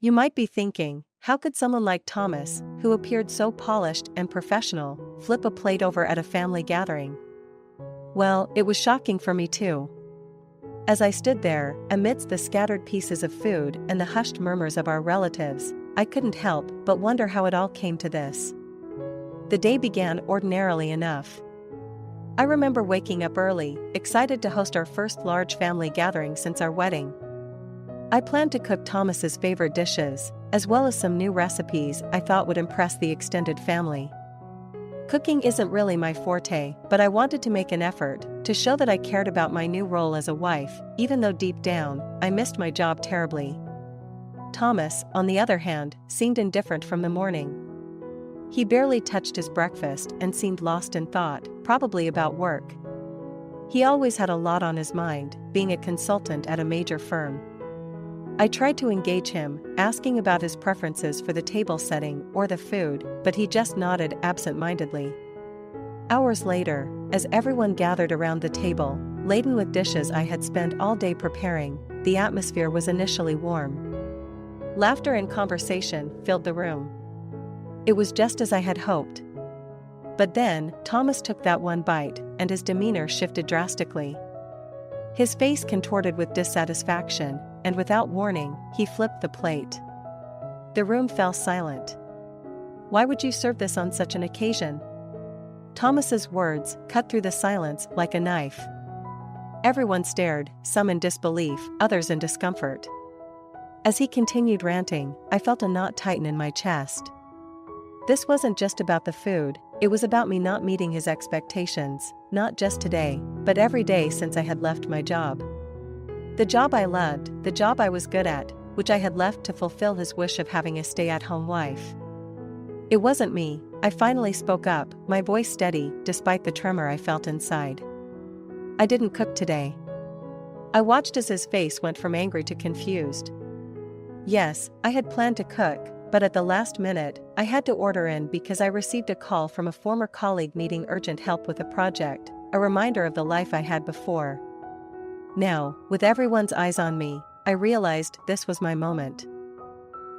You might be thinking, how could someone like Thomas, who appeared so polished and professional, flip a plate over at a family gathering? Well, it was shocking for me too. As I stood there, amidst the scattered pieces of food and the hushed murmurs of our relatives, I couldn't help but wonder how it all came to this. The day began ordinarily enough. I remember waking up early, excited to host our first large family gathering since our wedding. I planned to cook Thomas's favorite dishes, as well as some new recipes I thought would impress the extended family. Cooking isn't really my forte, but I wanted to make an effort to show that I cared about my new role as a wife, even though deep down, I missed my job terribly. Thomas, on the other hand, seemed indifferent from the morning. He barely touched his breakfast and seemed lost in thought, probably about work. He always had a lot on his mind, being a consultant at a major firm. I tried to engage him, asking about his preferences for the table setting or the food, but he just nodded absent-mindedly. Hours later, as everyone gathered around the table, laden with dishes I had spent all day preparing, the atmosphere was initially warm. Laughter and conversation filled the room. It was just as I had hoped. But then, Thomas took that one bite, and his demeanor shifted drastically. His face contorted with dissatisfaction, and without warning, he flipped the plate. The room fell silent. "Why would you serve this on such an occasion?" Thomas's words cut through the silence like a knife. Everyone stared, some in disbelief, others in discomfort. As he continued ranting, I felt a knot tighten in my chest. This wasn't just about the food, it was about me not meeting his expectations, not just today, but every day since I had left my job. The job I loved, the job I was good at, which I had left to fulfill his wish of having a stay-at-home wife. It wasn't me. I finally spoke up, my voice steady, despite the tremor I felt inside. "I didn't cook today." I watched as his face went from angry to confused. Yes, I had planned to cook, but at the last minute, I had to order in because I received a call from a former colleague needing urgent help with a project, a reminder of the life I had before. Now, with everyone's eyes on me, I realized this was my moment.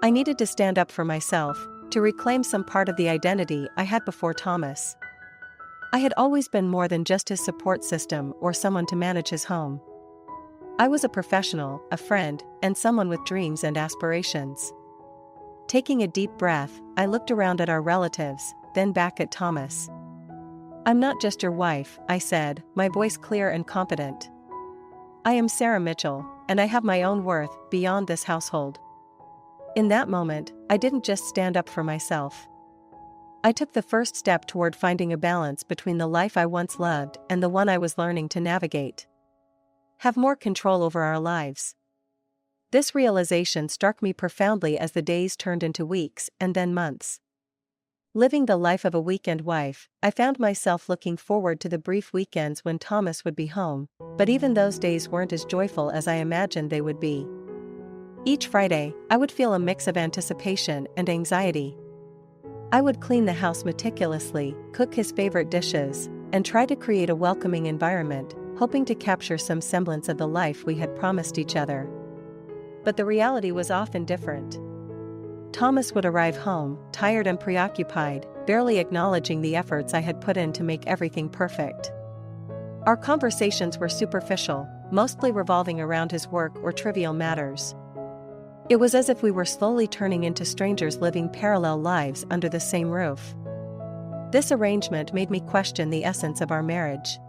I needed to stand up for myself, to reclaim some part of the identity I had before Thomas. I had always been more than just his support system or someone to manage his home. I was a professional, a friend, and someone with dreams and aspirations. Taking a deep breath, I looked around at our relatives, then back at Thomas. "I'm not just your wife," I said, my voice clear and confident. "I am Sarah Mitchell, and I have my own worth beyond this household." In that moment, I didn't just stand up for myself. I took the first step toward finding a balance between the life I once loved and the one I was learning to navigate. Have more control over our lives. This realization struck me profoundly as the days turned into weeks and then months. Living the life of a weekend wife, I found myself looking forward to the brief weekends when Thomas would be home, but even those days weren't as joyful as I imagined they would be. Each Friday, I would feel a mix of anticipation and anxiety. I would clean the house meticulously, cook his favorite dishes, and try to create a welcoming environment, hoping to capture some semblance of the life we had promised each other. But the reality was often different. Thomas would arrive home, tired and preoccupied, barely acknowledging the efforts I had put in to make everything perfect. Our conversations were superficial, mostly revolving around his work or trivial matters. It was as if we were slowly turning into strangers living parallel lives under the same roof. This arrangement made me question the essence of our marriage.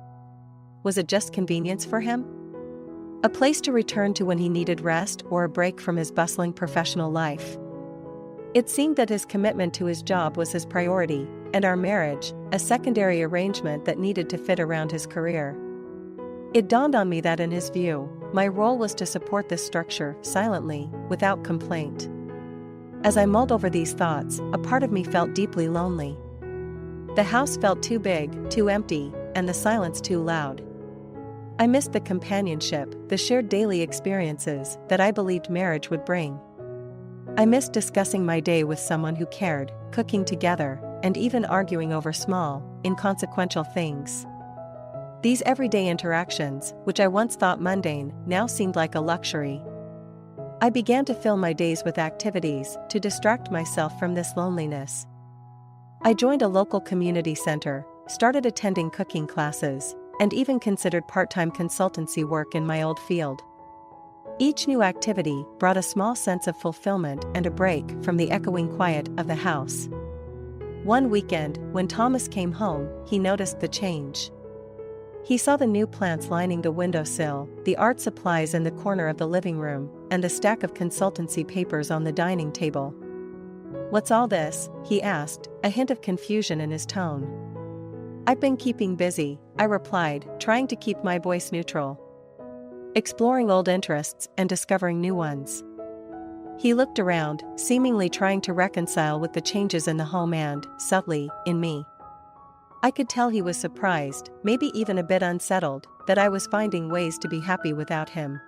Was it just convenience for him? A place to return to when he needed rest or a break from his bustling professional life? It seemed that his commitment to his job was his priority, and our marriage, a secondary arrangement that needed to fit around his career. It dawned on me that in his view, my role was to support this structure silently, without complaint. As I mulled over these thoughts, a part of me felt deeply lonely. The house felt too big, too empty, and the silence too loud. I missed the companionship, the shared daily experiences that I believed marriage would bring. I missed discussing my day with someone who cared, cooking together, and even arguing over small, inconsequential things. These everyday interactions, which I once thought mundane, now seemed like a luxury. I began to fill my days with activities to distract myself from this loneliness. I joined a local community center, started attending cooking classes, and even considered part-time consultancy work in my old field. Each new activity brought a small sense of fulfillment and a break from the echoing quiet of the house. One weekend, when Thomas came home, he noticed the change. He saw the new plants lining the windowsill, the art supplies in the corner of the living room, and the stack of consultancy papers on the dining table. "What's all this?" he asked, a hint of confusion in his tone. "I've been keeping busy," I replied, trying to keep my voice neutral. "Exploring old interests and discovering new ones." He looked around, seemingly trying to reconcile with the changes in the home and, subtly, in me. I could tell he was surprised, maybe even a bit unsettled, that I was finding ways to be happy without him.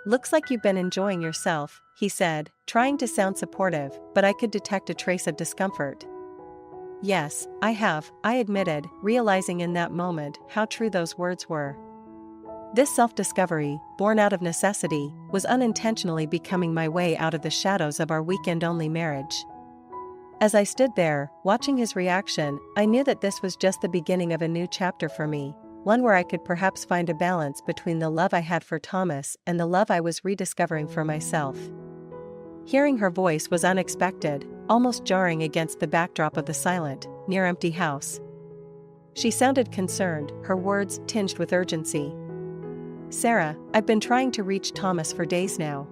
"Looks like you've been enjoying yourself," he said, trying to sound supportive, but I could detect a trace of discomfort. "Yes, I have," I admitted, realizing in that moment how true those words were. This self-discovery, born out of necessity, was unintentionally becoming my way out of the shadows of our weekend-only marriage. As I stood there, watching his reaction, I knew that this was just the beginning of a new chapter for me, one where I could perhaps find a balance between the love I had for Thomas and the love I was rediscovering for myself. Hearing her voice was unexpected, almost jarring against the backdrop of the silent, near-empty house. She sounded concerned, her words tinged with urgency. "Sarah, I've been trying to reach Thomas for days now.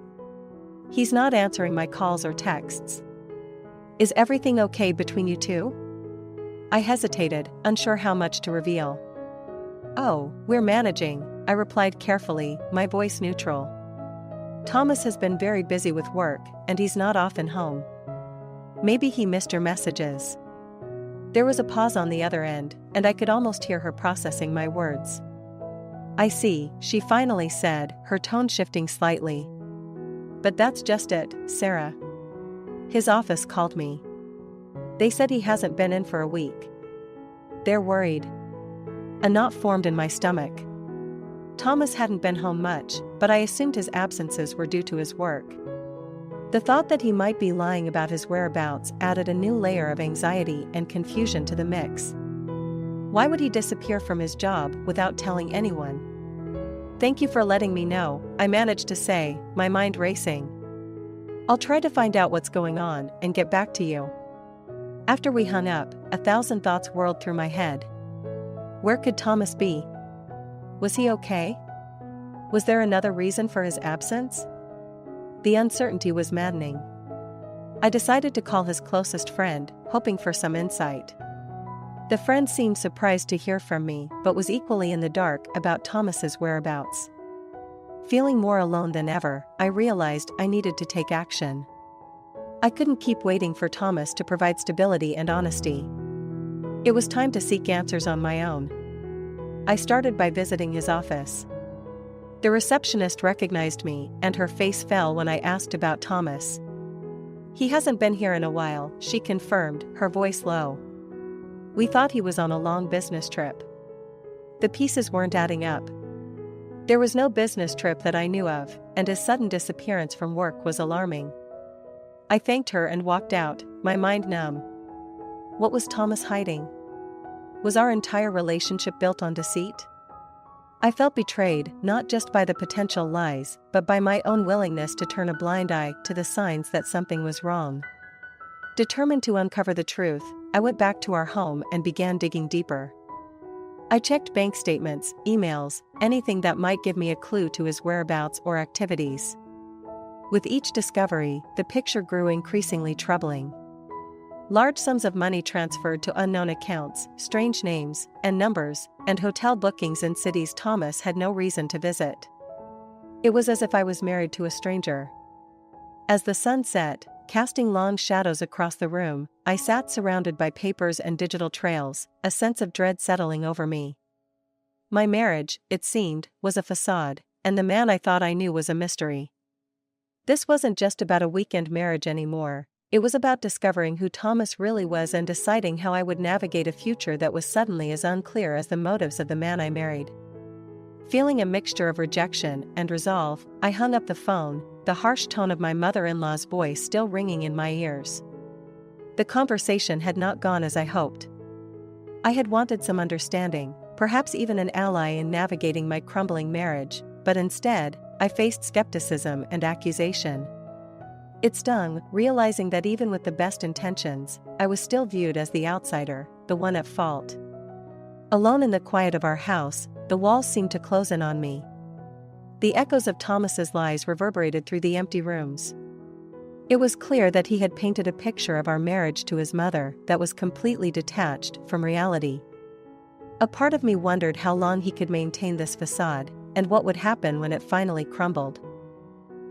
He's not answering my calls or texts. Is everything okay between you two?" I hesitated, unsure how much to reveal. "Oh, we're managing," I replied carefully, my voice neutral. "Thomas has been very busy with work, and he's not often home. Maybe he missed your messages." There was a pause on the other end, and I could almost hear her processing my words. "I see," she finally said, her tone shifting slightly. "But that's just it, Sarah. His office called me. They said he hasn't been in for a week. They're worried." A knot formed in my stomach. Thomas hadn't been home much, but I assumed his absences were due to his work. The thought that he might be lying about his whereabouts added a new layer of anxiety and confusion to the mix. Why would he disappear from his job without telling anyone? "Thank you for letting me know," I managed to say, my mind racing. "I'll try to find out what's going on and get back to you." After we hung up, 1,000 thoughts whirled through my head. Where could Thomas be? Was he okay? Was there another reason for his absence? The uncertainty was maddening. I decided to call his closest friend, hoping for some insight. The friend seemed surprised to hear from me, but was equally in the dark about Thomas's whereabouts. Feeling more alone than ever, I realized I needed to take action. I couldn't keep waiting for Thomas to provide stability and honesty. It was time to seek answers on my own. I started by visiting his office. The receptionist recognized me, and her face fell when I asked about Thomas. "He hasn't been here in a while," she confirmed, her voice low. "We thought he was on a long business trip." The pieces weren't adding up. There was no business trip that I knew of, and his sudden disappearance from work was alarming. I thanked her and walked out, my mind numb. What was Thomas hiding? Was our entire relationship built on deceit? I felt betrayed, not just by the potential lies, but by my own willingness to turn a blind eye to the signs that something was wrong. Determined to uncover the truth, I went back to our home and began digging deeper. I checked bank statements, emails, anything that might give me a clue to his whereabouts or activities. With each discovery, the picture grew increasingly troubling. Large sums of money transferred to unknown accounts, strange names and numbers, and hotel bookings in cities Thomas had no reason to visit. It was as if I was married to a stranger. As the sun set, casting long shadows across the room, I sat surrounded by papers and digital trails, a sense of dread settling over me. My marriage, it seemed, was a facade, and the man I thought I knew was a mystery. This wasn't just about a weekend marriage anymore. It was about discovering who Thomas really was and deciding how I would navigate a future that was suddenly as unclear as the motives of the man I married. Feeling a mixture of rejection and resolve, I hung up the phone, the harsh tone of my mother-in-law's voice still ringing in my ears. The conversation had not gone as I hoped. I had wanted some understanding, perhaps even an ally in navigating my crumbling marriage, but instead, I faced skepticism and accusation. It stung, realizing that even with the best intentions, I was still viewed as the outsider, the one at fault. Alone in the quiet of our house, the walls seemed to close in on me. The echoes of Thomas's lies reverberated through the empty rooms. It was clear that he had painted a picture of our marriage to his mother that was completely detached from reality. A part of me wondered how long he could maintain this facade, and what would happen when it finally crumbled.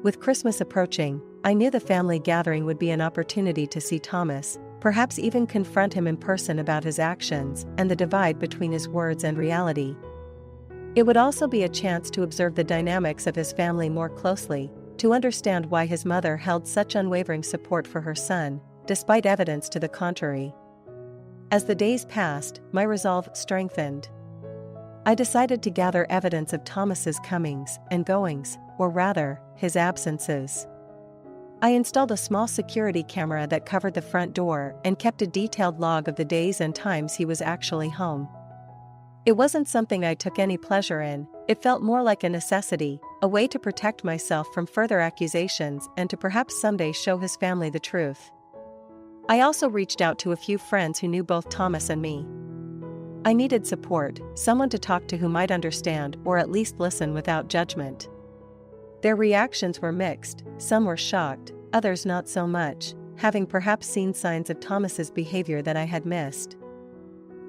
With Christmas approaching, I knew the family gathering would be an opportunity to see Thomas, perhaps even confront him in person about his actions and the divide between his words and reality. It would also be a chance to observe the dynamics of his family more closely, to understand why his mother held such unwavering support for her son, despite evidence to the contrary. As the days passed, my resolve strengthened. I decided to gather evidence of Thomas's comings and goings, or rather, his absences. I installed a small security camera that covered the front door and kept a detailed log of the days and times he was actually home. It wasn't something I took any pleasure in, it felt more like a necessity, a way to protect myself from further accusations and to perhaps someday show his family the truth. I also reached out to a few friends who knew both Thomas and me. I needed support, someone to talk to who might understand or at least listen without judgment. Their reactions were mixed, some were shocked, others not so much, having perhaps seen signs of Thomas's behavior that I had missed.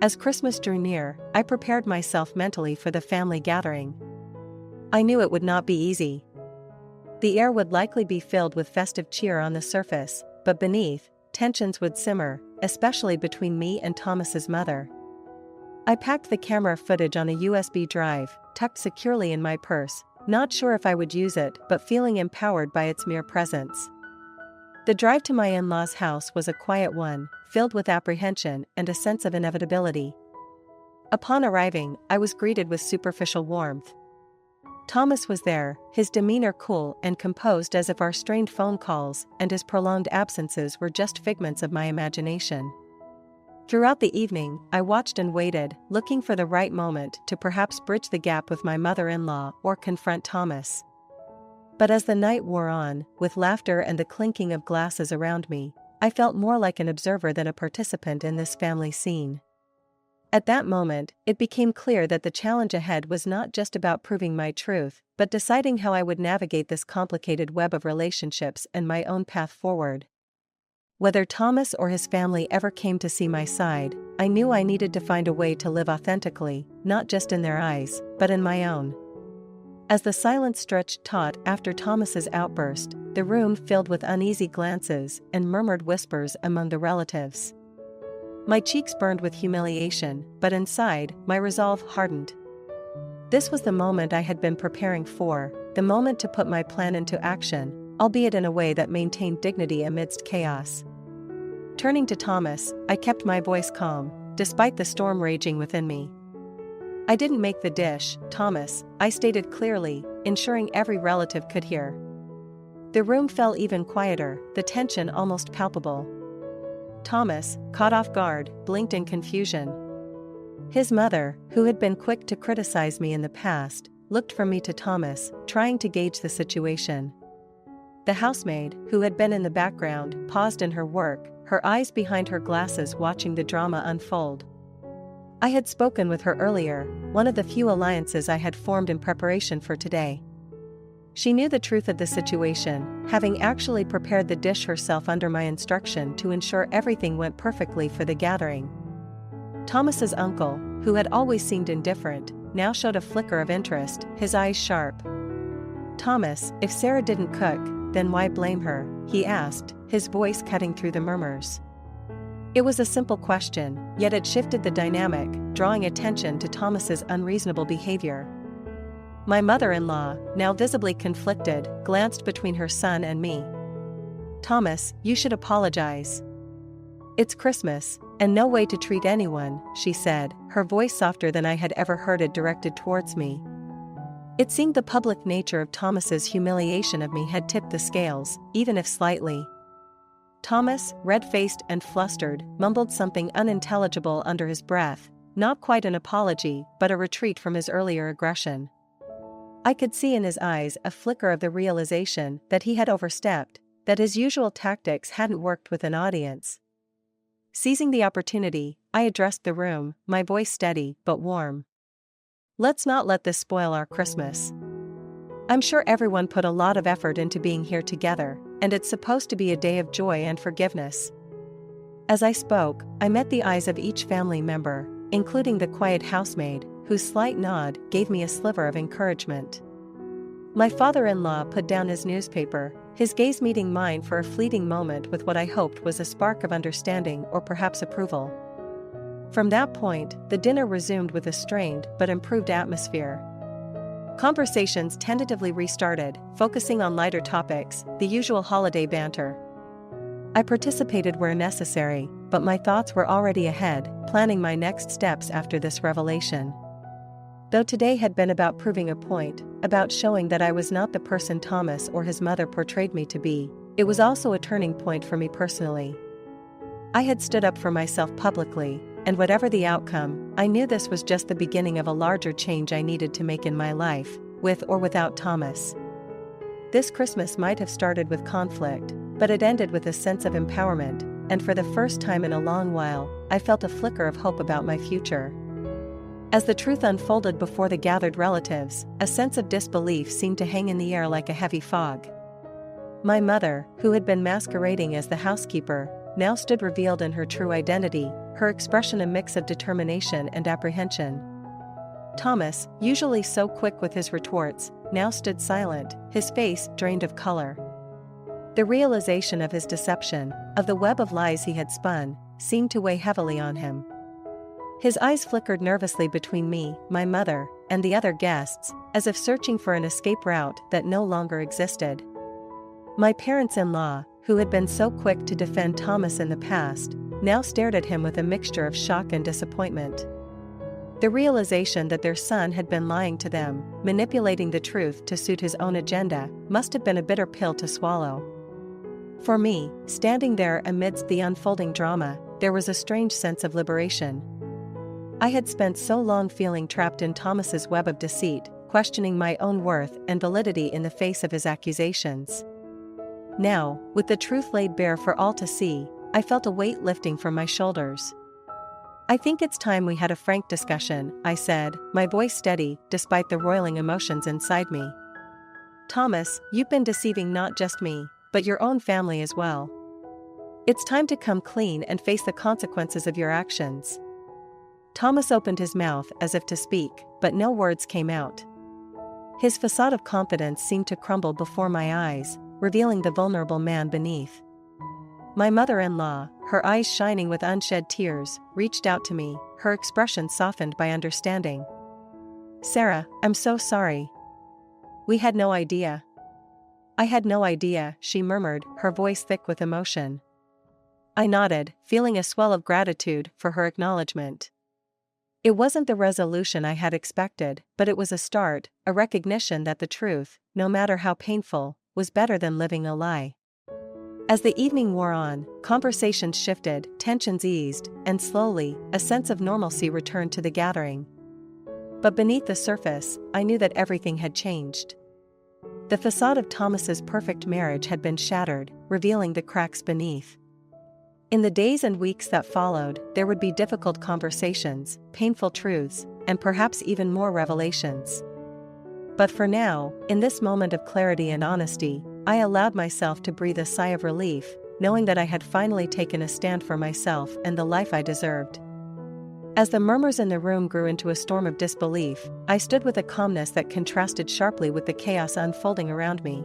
As Christmas drew near, I prepared myself mentally for the family gathering. I knew it would not be easy. The air would likely be filled with festive cheer on the surface, but beneath, tensions would simmer, especially between me and Thomas's mother. I packed the camera footage on a USB drive, tucked securely in my purse, not sure if I would use it but feeling empowered by its mere presence. The drive to my in-laws' house was a quiet one, filled with apprehension and a sense of inevitability. Upon arriving, I was greeted with superficial warmth. Thomas was there, his demeanor cool and composed as if our strained phone calls and his prolonged absences were just figments of my imagination. Throughout the evening, I watched and waited, looking for the right moment to perhaps bridge the gap with my mother-in-law or confront Thomas. But as the night wore on, with laughter and the clinking of glasses around me, I felt more like an observer than a participant in this family scene. At that moment, it became clear that the challenge ahead was not just about proving my truth, but deciding how I would navigate this complicated web of relationships and my own path forward. Whether Thomas or his family ever came to see my side, I knew I needed to find a way to live authentically, not just in their eyes, but in my own. As the silence stretched taut after Thomas's outburst, the room filled with uneasy glances and murmured whispers among the relatives. My cheeks burned with humiliation, but inside, my resolve hardened. This was the moment I had been preparing for, the moment to put my plan into action, albeit in a way that maintained dignity amidst chaos. Turning to Thomas, I kept my voice calm, despite the storm raging within me. I didn't make the dish, Thomas, I stated clearly, ensuring every relative could hear. The room fell even quieter, the tension almost palpable. Thomas, caught off guard, blinked in confusion. His mother, who had been quick to criticize me in the past, looked from me to Thomas, trying to gauge the situation. The housemaid, who had been in the background, paused in her work, her eyes behind her glasses watching the drama unfold. I had spoken with her earlier, one of the few alliances I had formed in preparation for today. She knew the truth of the situation, having actually prepared the dish herself under my instruction to ensure everything went perfectly for the gathering. Thomas's uncle, who had always seemed indifferent, now showed a flicker of interest, his eyes sharp. "Thomas, if Sarah didn't cook, then why blame her?" he asked, his voice cutting through the murmurs. It was a simple question, yet it shifted the dynamic, drawing attention to Thomas's unreasonable behavior. My mother-in-law, now visibly conflicted, glanced between her son and me. "Thomas, you should apologize. It's Christmas, and no way to treat anyone," she said, her voice softer than I had ever heard it directed towards me. It seemed the public nature of Thomas's humiliation of me had tipped the scales, even if slightly. Thomas, red-faced and flustered, mumbled something unintelligible under his breath, not quite an apology but a retreat from his earlier aggression. I could see in his eyes a flicker of the realization that he had overstepped, that his usual tactics hadn't worked with an audience. Seizing the opportunity, I addressed the room, my voice steady but warm. "Let's not let this spoil our Christmas. I'm sure everyone put a lot of effort into being here together, and it's supposed to be a day of joy and forgiveness." As I spoke, I met the eyes of each family member, including the quiet housemaid, whose slight nod gave me a sliver of encouragement. My father-in-law put down his newspaper, his gaze meeting mine for a fleeting moment with what I hoped was a spark of understanding or perhaps approval. From that point, the dinner resumed with a strained but improved atmosphere. Conversations tentatively restarted, focusing on lighter topics, the usual holiday banter. I participated where necessary, but my thoughts were already ahead, planning my next steps after this revelation. Though today had been about proving a point, about showing that I was not the person Thomas or his mother portrayed me to be, it was also a turning point for me personally. I had stood up for myself publicly, and whatever the outcome, I knew this was just the beginning of a larger change I needed to make in my life, with or without Thomas. This Christmas might have started with conflict, but it ended with a sense of empowerment, and for the first time in a long while, I felt a flicker of hope about my future. As the truth unfolded before the gathered relatives, a sense of disbelief seemed to hang in the air like a heavy fog. My mother, who had been masquerading as the housekeeper, now stood revealed in her true identity, her expression a mix of determination and apprehension. Thomas, usually so quick with his retorts, now stood silent, his face drained of color. The realization of his deception, of the web of lies he had spun, seemed to weigh heavily on him. His eyes flickered nervously between me, my mother, and the other guests, as if searching for an escape route that no longer existed. My parents-in-law, who had been so quick to defend Thomas in the past, now stared at him with a mixture of shock and disappointment. The realization that their son had been lying to them, manipulating the truth to suit his own agenda, must have been a bitter pill to swallow. For me, standing there amidst the unfolding drama, there was a strange sense of liberation. I had spent so long feeling trapped in Thomas's web of deceit, questioning my own worth and validity in the face of his accusations. Now, with the truth laid bare for all to see, I felt a weight lifting from my shoulders. "I think it's time we had a frank discussion," I said, my voice steady despite the roiling emotions inside me. "Thomas, you've been deceiving not just me, but your own family as well. It's time to come clean and face the consequences of your actions." Thomas opened his mouth as if to speak, but no words came out. His facade of confidence seemed to crumble before my eyes, revealing the vulnerable man beneath. My mother-in-law, her eyes shining with unshed tears, reached out to me, her expression softened by understanding. "Sarah, I'm so sorry. We had no idea." "I had no idea," she murmured, her voice thick with emotion. I nodded, feeling a swell of gratitude for her acknowledgement. It wasn't the resolution I had expected, but it was a start, a recognition that the truth, no matter how painful, was better than living a lie. As the evening wore on, conversations shifted, tensions eased, and slowly, a sense of normalcy returned to the gathering. But beneath the surface, I knew that everything had changed. The facade of Thomas's perfect marriage had been shattered, revealing the cracks beneath. In the days and weeks that followed, there would be difficult conversations, painful truths, and perhaps even more revelations. But for now, in this moment of clarity and honesty, I allowed myself to breathe a sigh of relief, knowing that I had finally taken a stand for myself and the life I deserved. As the murmurs in the room grew into a storm of disbelief, I stood with a calmness that contrasted sharply with the chaos unfolding around me.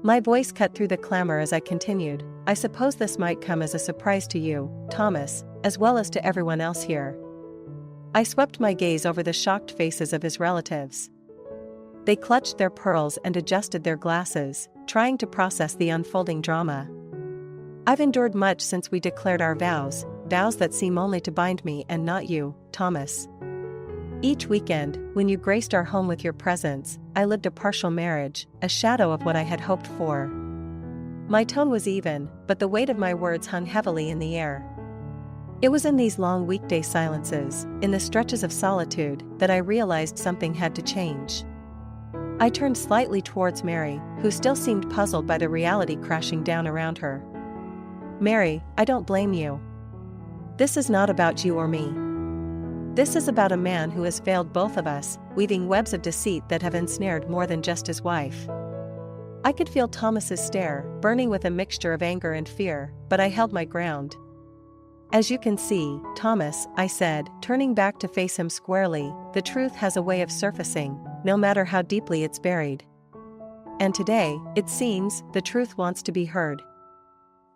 My voice cut through the clamor as I continued, "I suppose this might come as a surprise to you, Thomas, as well as to everyone else here." I swept my gaze over the shocked faces of his relatives. They clutched their pearls and adjusted their glasses, trying to process the unfolding drama. "I've endured much since we declared our vows, vows that seem only to bind me and not you, Thomas. Each weekend, when you graced our home with your presence, I lived a partial marriage, a shadow of what I had hoped for. My tone was even, but the weight of my words hung heavily in the air. It was in these long weekday silences, in the stretches of solitude, that I realized something had to change. I turned slightly towards Mary, who still seemed puzzled by the reality crashing down around her. Mary, I don't blame you. This is not about you or me. This is about a man who has failed both of us, weaving webs of deceit that have ensnared more than just his wife. I could feel Thomas's stare, burning with a mixture of anger and fear, but I held my ground. As you can see, Thomas, I said, turning back to face him squarely, the truth has a way of surfacing, no matter how deeply it's buried. And today, it seems, the truth wants to be heard.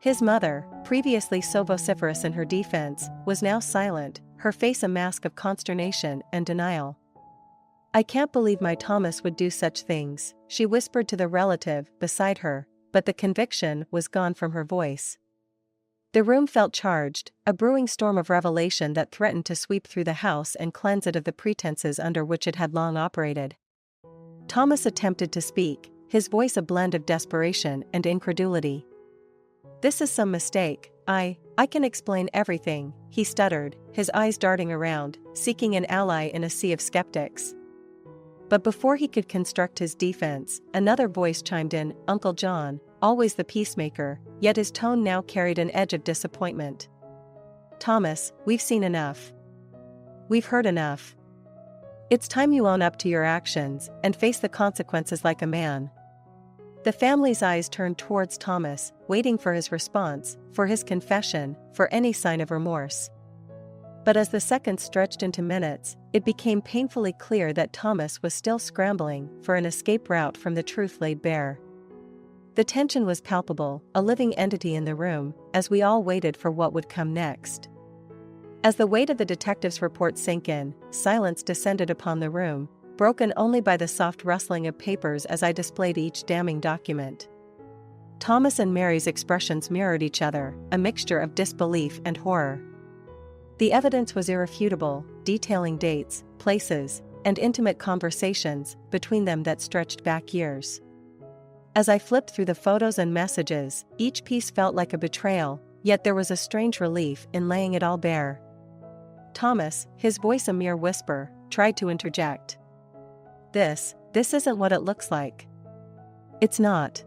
His mother, previously so vociferous in her defense, was now silent, her face a mask of consternation and denial. I can't believe my Thomas would do such things, she whispered to the relative beside her, but the conviction was gone from her voice. The room felt charged, a brewing storm of revelation that threatened to sweep through the house and cleanse it of the pretenses under which it had long operated. Thomas attempted to speak, his voice a blend of desperation and incredulity. "This is some mistake, I can explain everything," he stuttered, his eyes darting around, seeking an ally in a sea of skeptics. But before he could construct his defense, another voice chimed in, "Uncle John, always the peacemaker," yet his tone now carried an edge of disappointment. "Thomas, we've seen enough. We've heard enough. It's time you own up to your actions and face the consequences like a man." The family's eyes turned towards Thomas, waiting for his response, for his confession, for any sign of remorse. But as the seconds stretched into minutes, it became painfully clear that Thomas was still scrambling for an escape route from the truth laid bare. The tension was palpable, a living entity in the room, as we all waited for what would come next. As the weight of the detective's report sank in, silence descended upon the room, broken only by the soft rustling of papers as I displayed each damning document. Thomas and Mary's expressions mirrored each other, a mixture of disbelief and horror. The evidence was irrefutable, detailing dates, places, and intimate conversations between them that stretched back years. As I flipped through the photos and messages, each piece felt like a betrayal, yet there was a strange relief in laying it all bare. Thomas, his voice a mere whisper, tried to interject. This isn't what it looks like. It's not.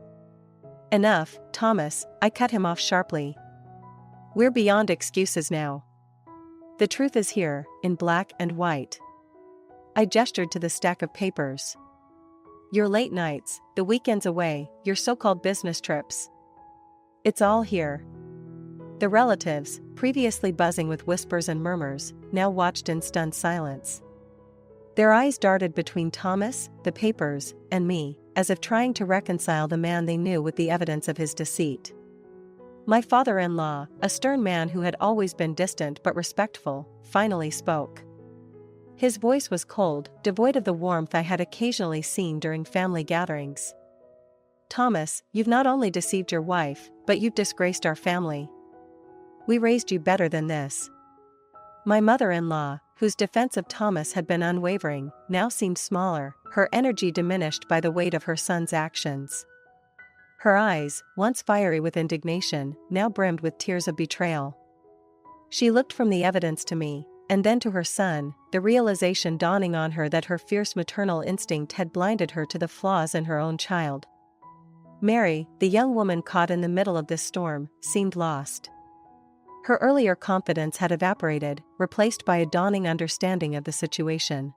Enough, Thomas, I cut him off sharply. We're beyond excuses now. The truth is here, in black and white. I gestured to the stack of papers. Your late nights, the weekends away, your so-called business trips. It's all here. The relatives, previously buzzing with whispers and murmurs, now watched in stunned silence. Their eyes darted between Thomas, the papers, and me, as if trying to reconcile the man they knew with the evidence of his deceit. My father-in-law, a stern man who had always been distant but respectful, finally spoke. His voice was cold, devoid of the warmth I had occasionally seen during family gatherings. "Thomas, you've not only deceived your wife, but you've disgraced our family. We raised you better than this." My mother-in-law, whose defense of Thomas had been unwavering, now seemed smaller, her energy diminished by the weight of her son's actions. Her eyes, once fiery with indignation, now brimmed with tears of betrayal. She looked from the evidence to me, and then to her son, the realization dawning on her that her fierce maternal instinct had blinded her to the flaws in her own child. Mary, the young woman caught in the middle of this storm, seemed lost. Her earlier confidence had evaporated, replaced by a dawning understanding of the situation.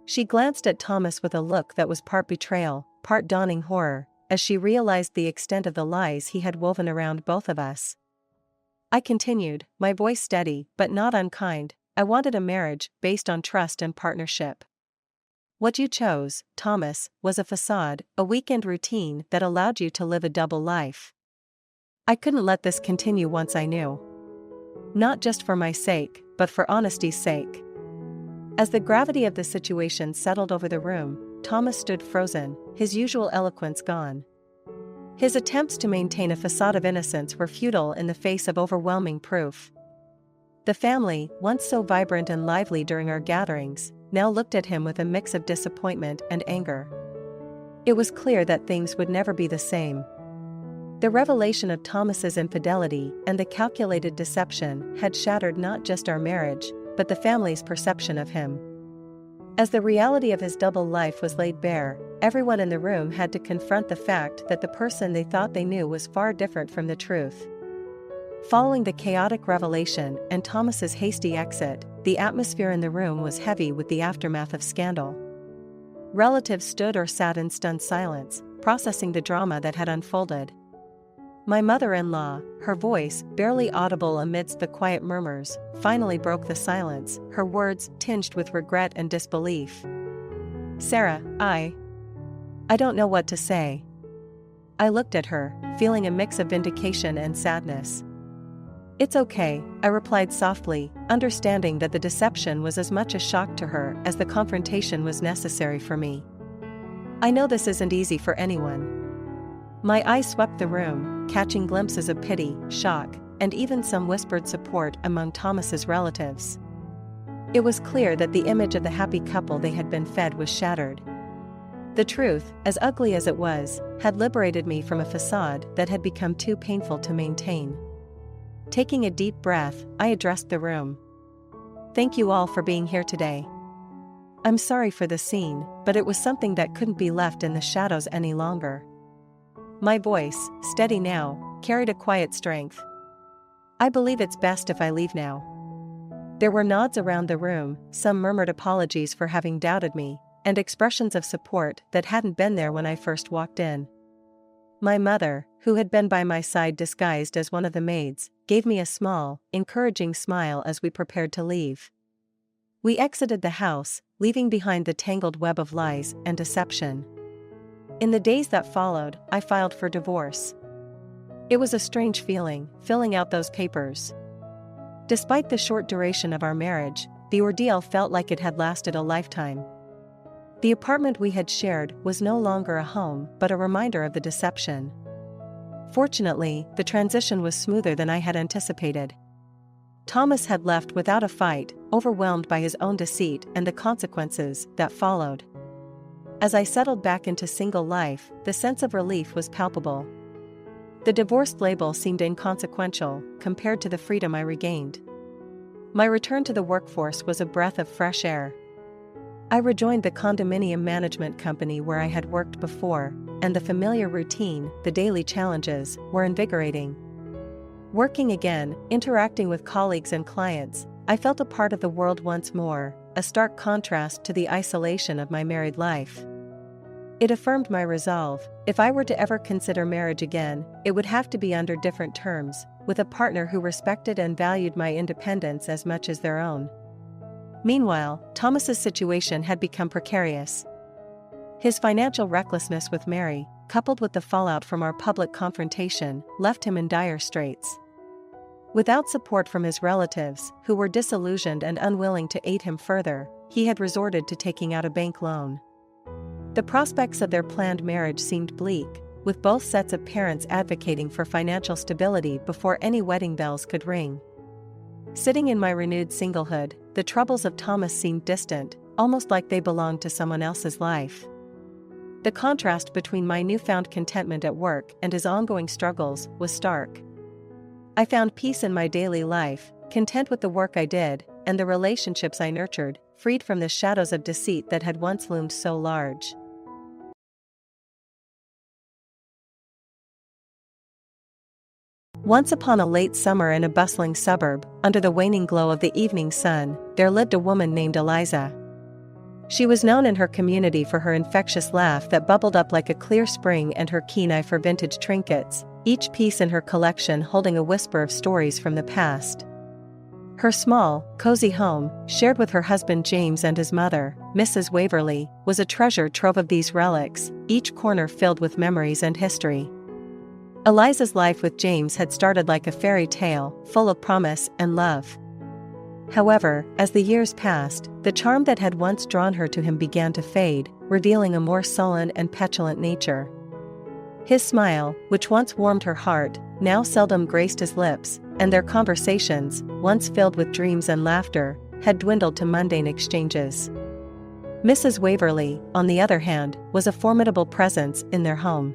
She glanced at Thomas with a look that was part betrayal, part dawning horror, as she realized the extent of the lies he had woven around both of us. I continued, my voice steady, but not unkind. I wanted a marriage based on trust and partnership. What you chose, Thomas, was a facade, a weekend routine that allowed you to live a double life. I couldn't let this continue once I knew. Not just for my sake, but for honesty's sake. As the gravity of the situation settled over the room, Thomas stood frozen, his usual eloquence gone. His attempts to maintain a facade of innocence were futile in the face of overwhelming proof. The family, once so vibrant and lively during our gatherings, now looked at him with a mix of disappointment and anger. It was clear that things would never be the same. The revelation of Thomas's infidelity and the calculated deception had shattered not just our marriage, but the family's perception of him. As the reality of his double life was laid bare, everyone in the room had to confront the fact that the person they thought they knew was far different from the truth. Following the chaotic revelation and Thomas's hasty exit, the atmosphere in the room was heavy with the aftermath of scandal. Relatives stood or sat in stunned silence, processing the drama that had unfolded. My mother-in-law, her voice, barely audible amidst the quiet murmurs, finally broke the silence, her words tinged with regret and disbelief. "Sarah, I don't know what to say." I looked at her, feeling a mix of vindication and sadness. "It's okay," I replied softly, understanding that the deception was as much a shock to her as the confrontation was necessary for me. "I know this isn't easy for anyone." My eyes swept the room, catching glimpses of pity, shock, and even some whispered support among Thomas's relatives. It was clear that the image of the happy couple they had been fed was shattered. The truth, as ugly as it was, had liberated me from a facade that had become too painful to maintain. Taking a deep breath, I addressed the room. "Thank you all for being here today. I'm sorry for the scene, but it was something that couldn't be left in the shadows any longer." My voice, steady now, carried a quiet strength. "I believe it's best if I leave now." There were nods around the room, some murmured apologies for having doubted me, and expressions of support that hadn't been there when I first walked in. My mother, who had been by my side disguised as one of the maids, gave me a small, encouraging smile as we prepared to leave. We exited the house, leaving behind the tangled web of lies and deception. In the days that followed, I filed for divorce. It was a strange feeling, filling out those papers. Despite the short duration of our marriage, the ordeal felt like it had lasted a lifetime. The apartment we had shared was no longer a home but a reminder of the deception. Fortunately, the transition was smoother than I had anticipated. Thomas had left without a fight, overwhelmed by his own deceit and the consequences that followed. As I settled back into single life, the sense of relief was palpable. The divorced label seemed inconsequential compared to the freedom I regained. My return to the workforce was a breath of fresh air. I rejoined the condominium management company where I had worked before, and the familiar routine, the daily challenges, were invigorating. Working again, interacting with colleagues and clients, I felt a part of the world once more, a stark contrast to the isolation of my married life. It affirmed my resolve: if I were to ever consider marriage again, it would have to be under different terms, with a partner who respected and valued my independence as much as their own. Meanwhile, Thomas's situation had become precarious. His financial recklessness with Mary, coupled with the fallout from our public confrontation, left him in dire straits. Without support from his relatives, who were disillusioned and unwilling to aid him further, he had resorted to taking out a bank loan. The prospects of their planned marriage seemed bleak, with both sets of parents advocating for financial stability before any wedding bells could ring. Sitting in my renewed singlehood, the troubles of Thomas seemed distant, almost like they belonged to someone else's life. The contrast between my newfound contentment at work and his ongoing struggles was stark. I found peace in my daily life, content with the work I did, and the relationships I nurtured, freed from the shadows of deceit that had once loomed so large. Once upon a late summer in a bustling suburb, under the waning glow of the evening sun, there lived a woman named Eliza. She was known in her community for her infectious laugh that bubbled up like a clear spring and her keen eye for vintage trinkets, each piece in her collection holding a whisper of stories from the past. Her small, cozy home, shared with her husband James and his mother, Mrs. Waverley, was a treasure trove of these relics, each corner filled with memories and history. Eliza's life with James had started like a fairy tale, full of promise and love. However, as the years passed, the charm that had once drawn her to him began to fade, revealing a more sullen and petulant nature. His smile, which once warmed her heart, now seldom graced his lips, and their conversations, once filled with dreams and laughter, had dwindled to mundane exchanges. Mrs. Waverly, on the other hand, was a formidable presence in their home.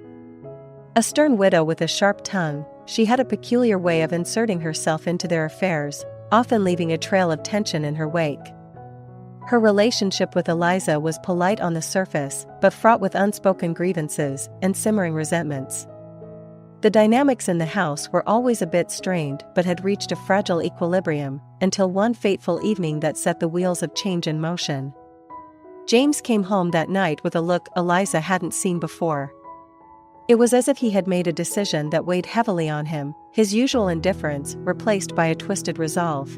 A stern widow with a sharp tongue, she had a peculiar way of inserting herself into their affairs, often leaving a trail of tension in her wake. Her relationship with Eliza was polite on the surface, but fraught with unspoken grievances and simmering resentments. The dynamics in the house were always a bit strained but had reached a fragile equilibrium, until one fateful evening that set the wheels of change in motion. James came home that night with a look Eliza hadn't seen before. It was as if he had made a decision that weighed heavily on him, his usual indifference replaced by a twisted resolve.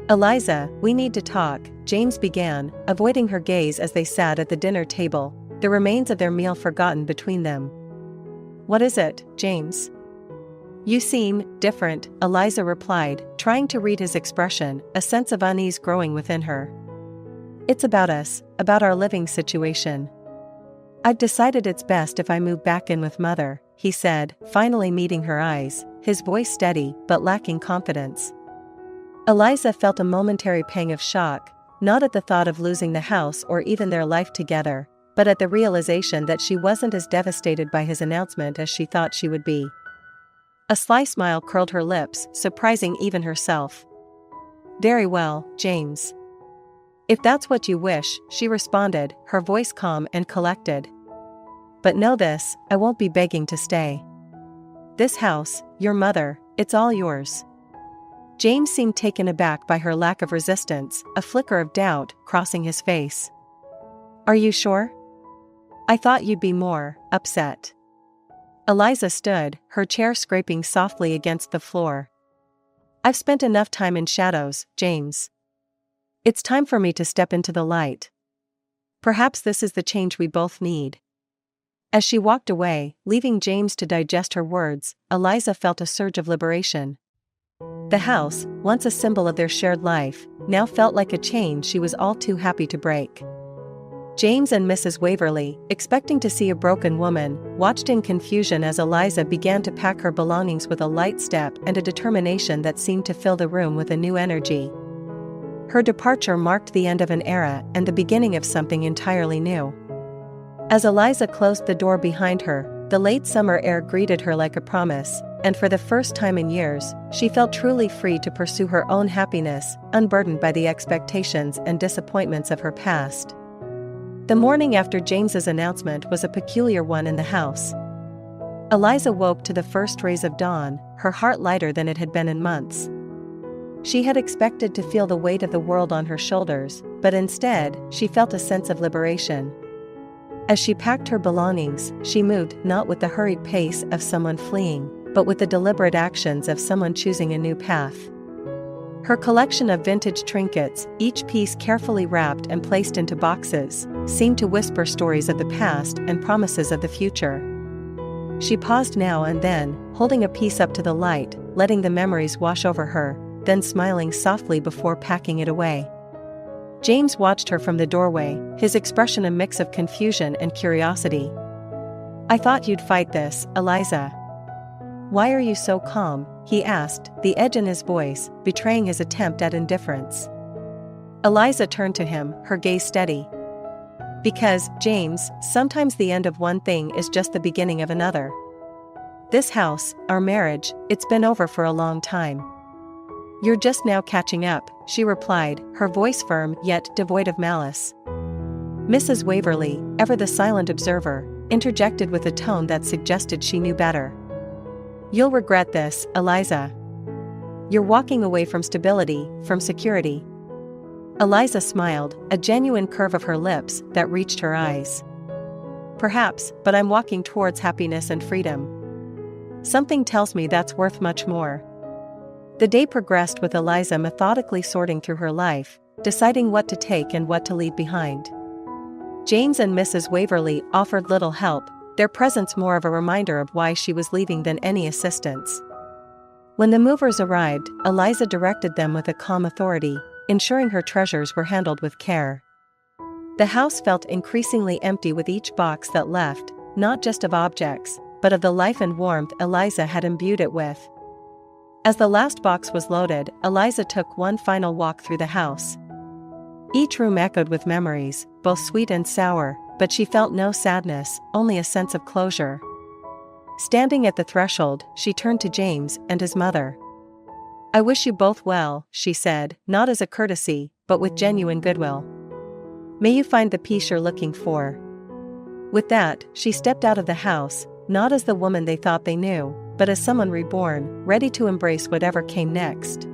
"Eliza, we need to talk," James began, avoiding her gaze as they sat at the dinner table, the remains of their meal forgotten between them. "What is it, James?" "You seem different," Eliza replied, trying to read his expression, a sense of unease growing within her. "It's about us, about our living situation. I've decided it's best if I move back in with Mother," he said, finally meeting her eyes, his voice steady but lacking confidence. Eliza felt a momentary pang of shock, not at the thought of losing the house or even their life together, but at the realization that she wasn't as devastated by his announcement as she thought she would be. A sly smile curled her lips, surprising even herself. "Very well, James. If that's what you wish," she responded, her voice calm and collected. "But know this, I won't be begging to stay. This house, your mother, it's all yours." James seemed taken aback by her lack of resistance, a flicker of doubt crossing his face. "Are you sure? I thought you'd be more upset." Eliza stood, her chair scraping softly against the floor. "I've spent enough time in shadows, James. It's time for me to step into the light. Perhaps this is the change we both need." As she walked away, leaving James to digest her words, Eliza felt a surge of liberation. The house, once a symbol of their shared life, now felt like a chain she was all too happy to break. James and Mrs. Waverly, expecting to see a broken woman, watched in confusion as Eliza began to pack her belongings with a light step and a determination that seemed to fill the room with a new energy. Her departure marked the end of an era and the beginning of something entirely new. As Eliza closed the door behind her, the late summer air greeted her like a promise, and for the first time in years, she felt truly free to pursue her own happiness, unburdened by the expectations and disappointments of her past. The morning after James's announcement was a peculiar one in the house. Eliza woke to the first rays of dawn, her heart lighter than it had been in months. She had expected to feel the weight of the world on her shoulders, but instead, she felt a sense of liberation. As she packed her belongings, she moved not with the hurried pace of someone fleeing, but with the deliberate actions of someone choosing a new path. Her collection of vintage trinkets, each piece carefully wrapped and placed into boxes, seemed to whisper stories of the past and promises of the future. She paused now and then, holding a piece up to the light, letting the memories wash over her, then smiling softly before packing it away. James watched her from the doorway, his expression a mix of confusion and curiosity. "I thought you'd fight this, Eliza. Why are you so calm?" he asked, the edge in his voice betraying his attempt at indifference. Eliza turned to him, her gaze steady. "Because, James, sometimes the end of one thing is just the beginning of another. This house, our marriage, it's been over for a long time. You're just now catching up," she replied, her voice firm yet devoid of malice. Mrs. Waverly, ever the silent observer, interjected with a tone that suggested she knew better. "You'll regret this, Eliza. You're walking away from stability, from security." Eliza smiled, a genuine curve of her lips that reached her eyes. "Perhaps, but I'm walking towards happiness and freedom. Something tells me that's worth much more." The day progressed with Eliza methodically sorting through her life, deciding what to take and what to leave behind. James and Mrs. Waverly offered little help, their presence more of a reminder of why she was leaving than any assistance. When the movers arrived, Eliza directed them with a calm authority, ensuring her treasures were handled with care. The house felt increasingly empty with each box that left, not just of objects, but of the life and warmth Eliza had imbued it with. As the last box was loaded, Eliza took one final walk through the house. Each room echoed with memories, both sweet and sour, but she felt no sadness, only a sense of closure. Standing at the threshold, she turned to James and his mother. "I wish you both well," she said, not as a courtesy, but with genuine goodwill. "May you find the peace you're looking for." With that, she stepped out of the house, not as the woman they thought they knew, but as someone reborn, ready to embrace whatever came next.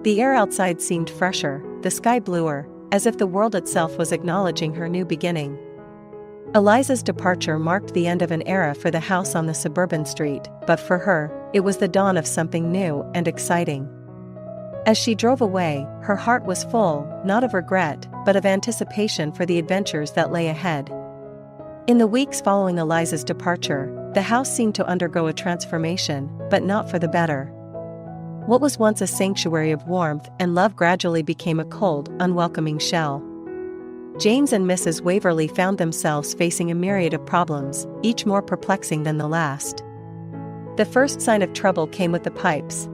The air outside seemed fresher, the sky bluer, as if the world itself was acknowledging her new beginning. Eliza's departure marked the end of an era for the house on the suburban street, but for her, it was the dawn of something new and exciting. As she drove away, her heart was full, not of regret, but of anticipation for the adventures that lay ahead. In the weeks following Eliza's departure, the house seemed to undergo a transformation, but not for the better. What was once a sanctuary of warmth and love gradually became a cold, unwelcoming shell. James and Mrs. Waverly found themselves facing a myriad of problems, each more perplexing than the last. The first sign of trouble came with the pipes.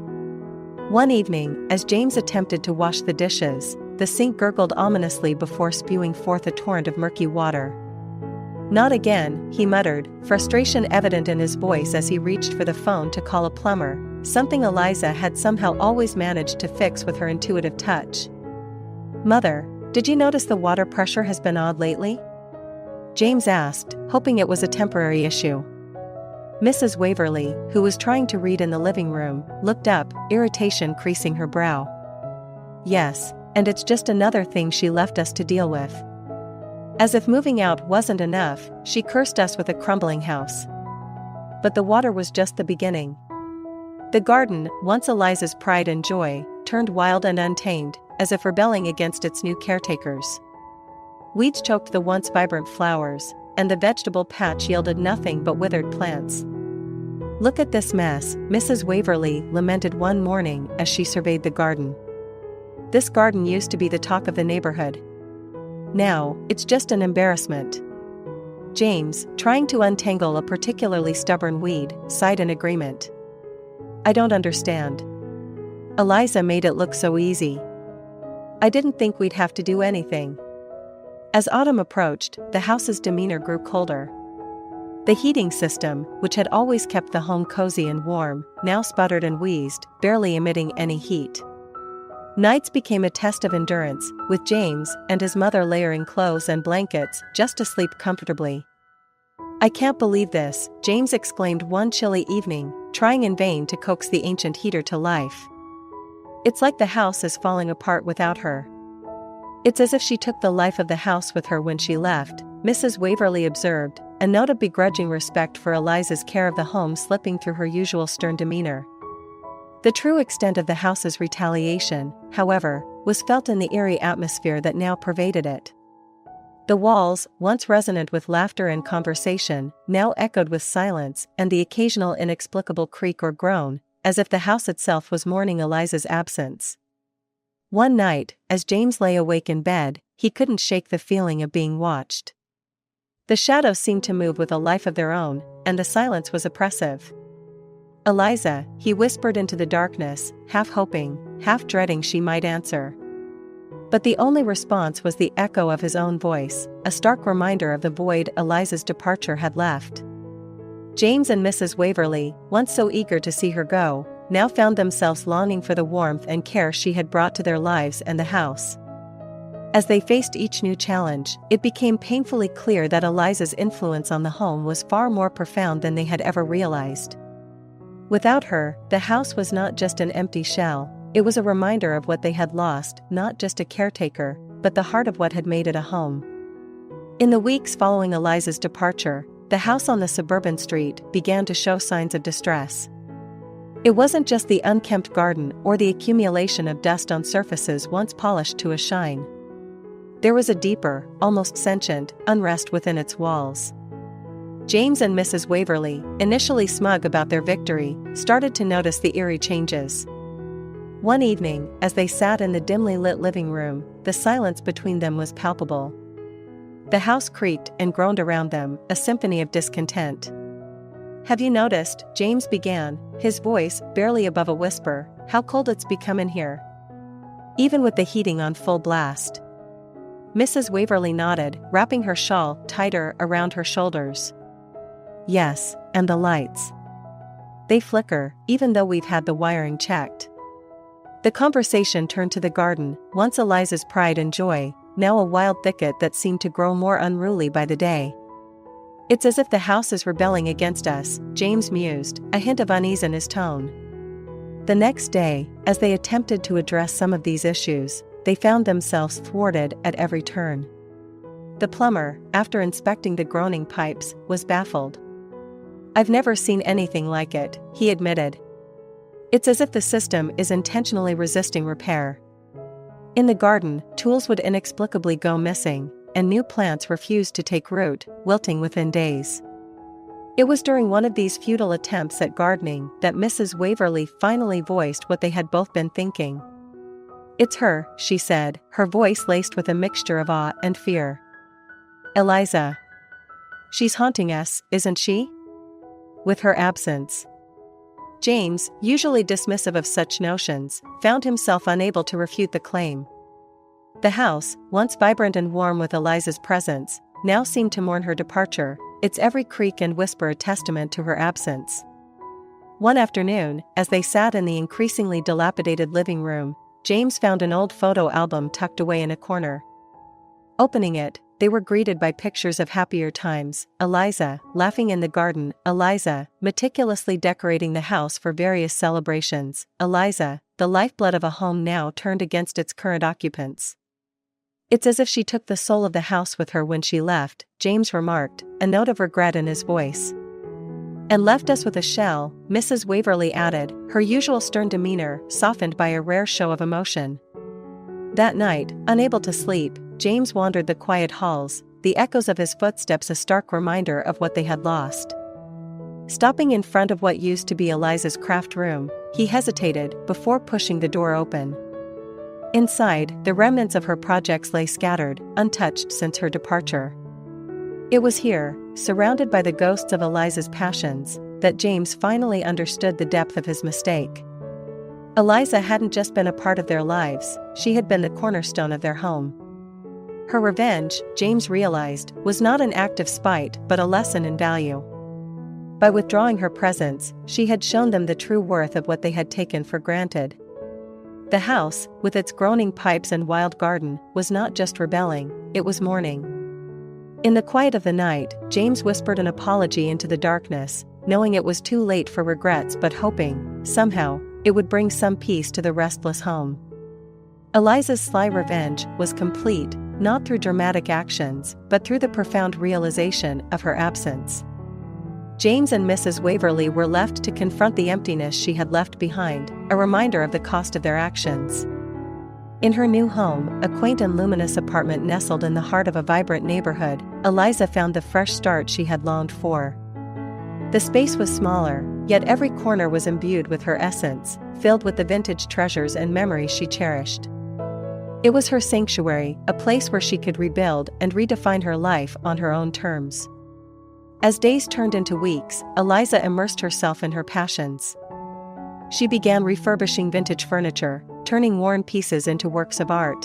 One evening, as James attempted to wash the dishes, the sink gurgled ominously before spewing forth a torrent of murky water. "Not again," he muttered, frustration evident in his voice as he reached for the phone to call a plumber, something Eliza had somehow always managed to fix with her intuitive touch. "Mother, did you notice the water pressure has been odd lately?" James asked, hoping it was a temporary issue. Mrs. Waverly, who was trying to read in the living room, looked up, irritation creasing her brow. "Yes, and it's just another thing she left us to deal with." As if moving out wasn't enough, she cursed us with a crumbling house. But the water was just the beginning. The garden, once Eliza's pride and joy, turned wild and untamed, as if rebelling against its new caretakers. Weeds choked the once vibrant flowers, and the vegetable patch yielded nothing but withered plants. "Look at this mess," Mrs. Waverly lamented one morning as she surveyed the garden. "This garden used to be the talk of the neighborhood. Now, it's just an embarrassment." James, trying to untangle a particularly stubborn weed, sighed in agreement. "I don't understand. Eliza made it look so easy. I didn't think we'd have to do anything." As autumn approached, the house's demeanor grew colder. The heating system, which had always kept the home cozy and warm, now sputtered and wheezed, barely emitting any heat. Nights became a test of endurance, with James and his mother layering clothes and blankets just to sleep comfortably. "I can't believe this," James exclaimed one chilly evening, trying in vain to coax the ancient heater to life. "It's like the house is falling apart without her." "It's as if she took the life of the house with her when she left," Mrs. Waverly observed, a note of begrudging respect for Eliza's care of the home slipping through her usual stern demeanor. The true extent of the house's retaliation, however, was felt in the eerie atmosphere that now pervaded it. The walls, once resonant with laughter and conversation, now echoed with silence and the occasional inexplicable creak or groan, as if the house itself was mourning Eliza's absence. One night, as James lay awake in bed, he couldn't shake the feeling of being watched. The shadows seemed to move with a life of their own, and the silence was oppressive. "Eliza," he whispered into the darkness, half hoping, half dreading she might answer. But the only response was the echo of his own voice, a stark reminder of the void Eliza's departure had left. James and Mrs. Waverly, once so eager to see her go, now found themselves longing for the warmth and care she had brought to their lives and the house. As they faced each new challenge, it became painfully clear that Eliza's influence on the home was far more profound than they had ever realized. Without her, the house was not just an empty shell, it was a reminder of what they had lost, not just a caretaker, but the heart of what had made it a home. In the weeks following Eliza's departure, the house on the suburban street began to show signs of distress. It wasn't just the unkempt garden or the accumulation of dust on surfaces once polished to a shine. There was a deeper, almost sentient, unrest within its walls. James and Mrs. Waverly, initially smug about their victory, started to notice the eerie changes. One evening, as they sat in the dimly lit living room, the silence between them was palpable. The house creaked and groaned around them, a symphony of discontent. "Have you noticed," James began, his voice barely above a whisper, "how cold it's become in here? Even with the heating on full blast. Mrs. Waverly nodded, wrapping her shawl tighter around her shoulders. Yes, and the lights. They flicker, even though we've had the wiring checked. The conversation turned to the garden, once Eliza's pride and joy, now a wild thicket that seemed to grow more unruly by the day. It's as if the house is rebelling against us, James mused, a hint of unease in his tone. The next day, as they attempted to address some of these issues, they found themselves thwarted at every turn. The plumber, after inspecting the groaning pipes, was baffled. I've never seen anything like it, he admitted. It's as if the system is intentionally resisting repair. In the garden, tools would inexplicably go missing, and new plants refused to take root, wilting within days. It was during one of these futile attempts at gardening that Mrs. Waverly finally voiced what they had both been thinking. It's her, she said, her voice laced with a mixture of awe and fear. Eliza. She's haunting us, isn't she? With her absence. James, usually dismissive of such notions, found himself unable to refute the claim. The house, once vibrant and warm with Eliza's presence, now seemed to mourn her departure, its every creak and whisper a testament to her absence. One afternoon, as they sat in the increasingly dilapidated living room, James found an old photo album tucked away in a corner. Opening it, they were greeted by pictures of happier times, Eliza, laughing in the garden, Eliza, meticulously decorating the house for various celebrations, Eliza, the lifeblood of a home now turned against its current occupants. It's as if she took the soul of the house with her when she left, James remarked, a note of regret in his voice. And left us with a shell, Mrs. Waverly added, her usual stern demeanor softened by a rare show of emotion. That night, unable to sleep, James wandered the quiet halls, the echoes of his footsteps a stark reminder of what they had lost. Stopping in front of what used to be Eliza's craft room, he hesitated before pushing the door open. Inside, the remnants of her projects lay scattered, untouched since her departure. It was here, surrounded by the ghosts of Eliza's passions, that James finally understood the depth of his mistake. Eliza hadn't just been a part of their lives, she had been the cornerstone of their home. Her revenge, James realized, was not an act of spite but a lesson in value. By withdrawing her presence, she had shown them the true worth of what they had taken for granted. The house, with its groaning pipes and wild garden, was not just rebelling, it was mourning. In the quiet of the night, James whispered an apology into the darkness, knowing it was too late for regrets but hoping, somehow, it would bring some peace to the restless home. Eliza's sly revenge was complete, not through dramatic actions, but through the profound realization of her absence. James and Mrs. Waverly were left to confront the emptiness she had left behind, a reminder of the cost of their actions. In her new home, a quaint and luminous apartment nestled in the heart of a vibrant neighborhood, Eliza found the fresh start she had longed for. The space was smaller, yet every corner was imbued with her essence, filled with the vintage treasures and memories she cherished. It was her sanctuary, a place where she could rebuild and redefine her life on her own terms. As days turned into weeks, Eliza immersed herself in her passions. She began refurbishing vintage furniture, turning worn pieces into works of art.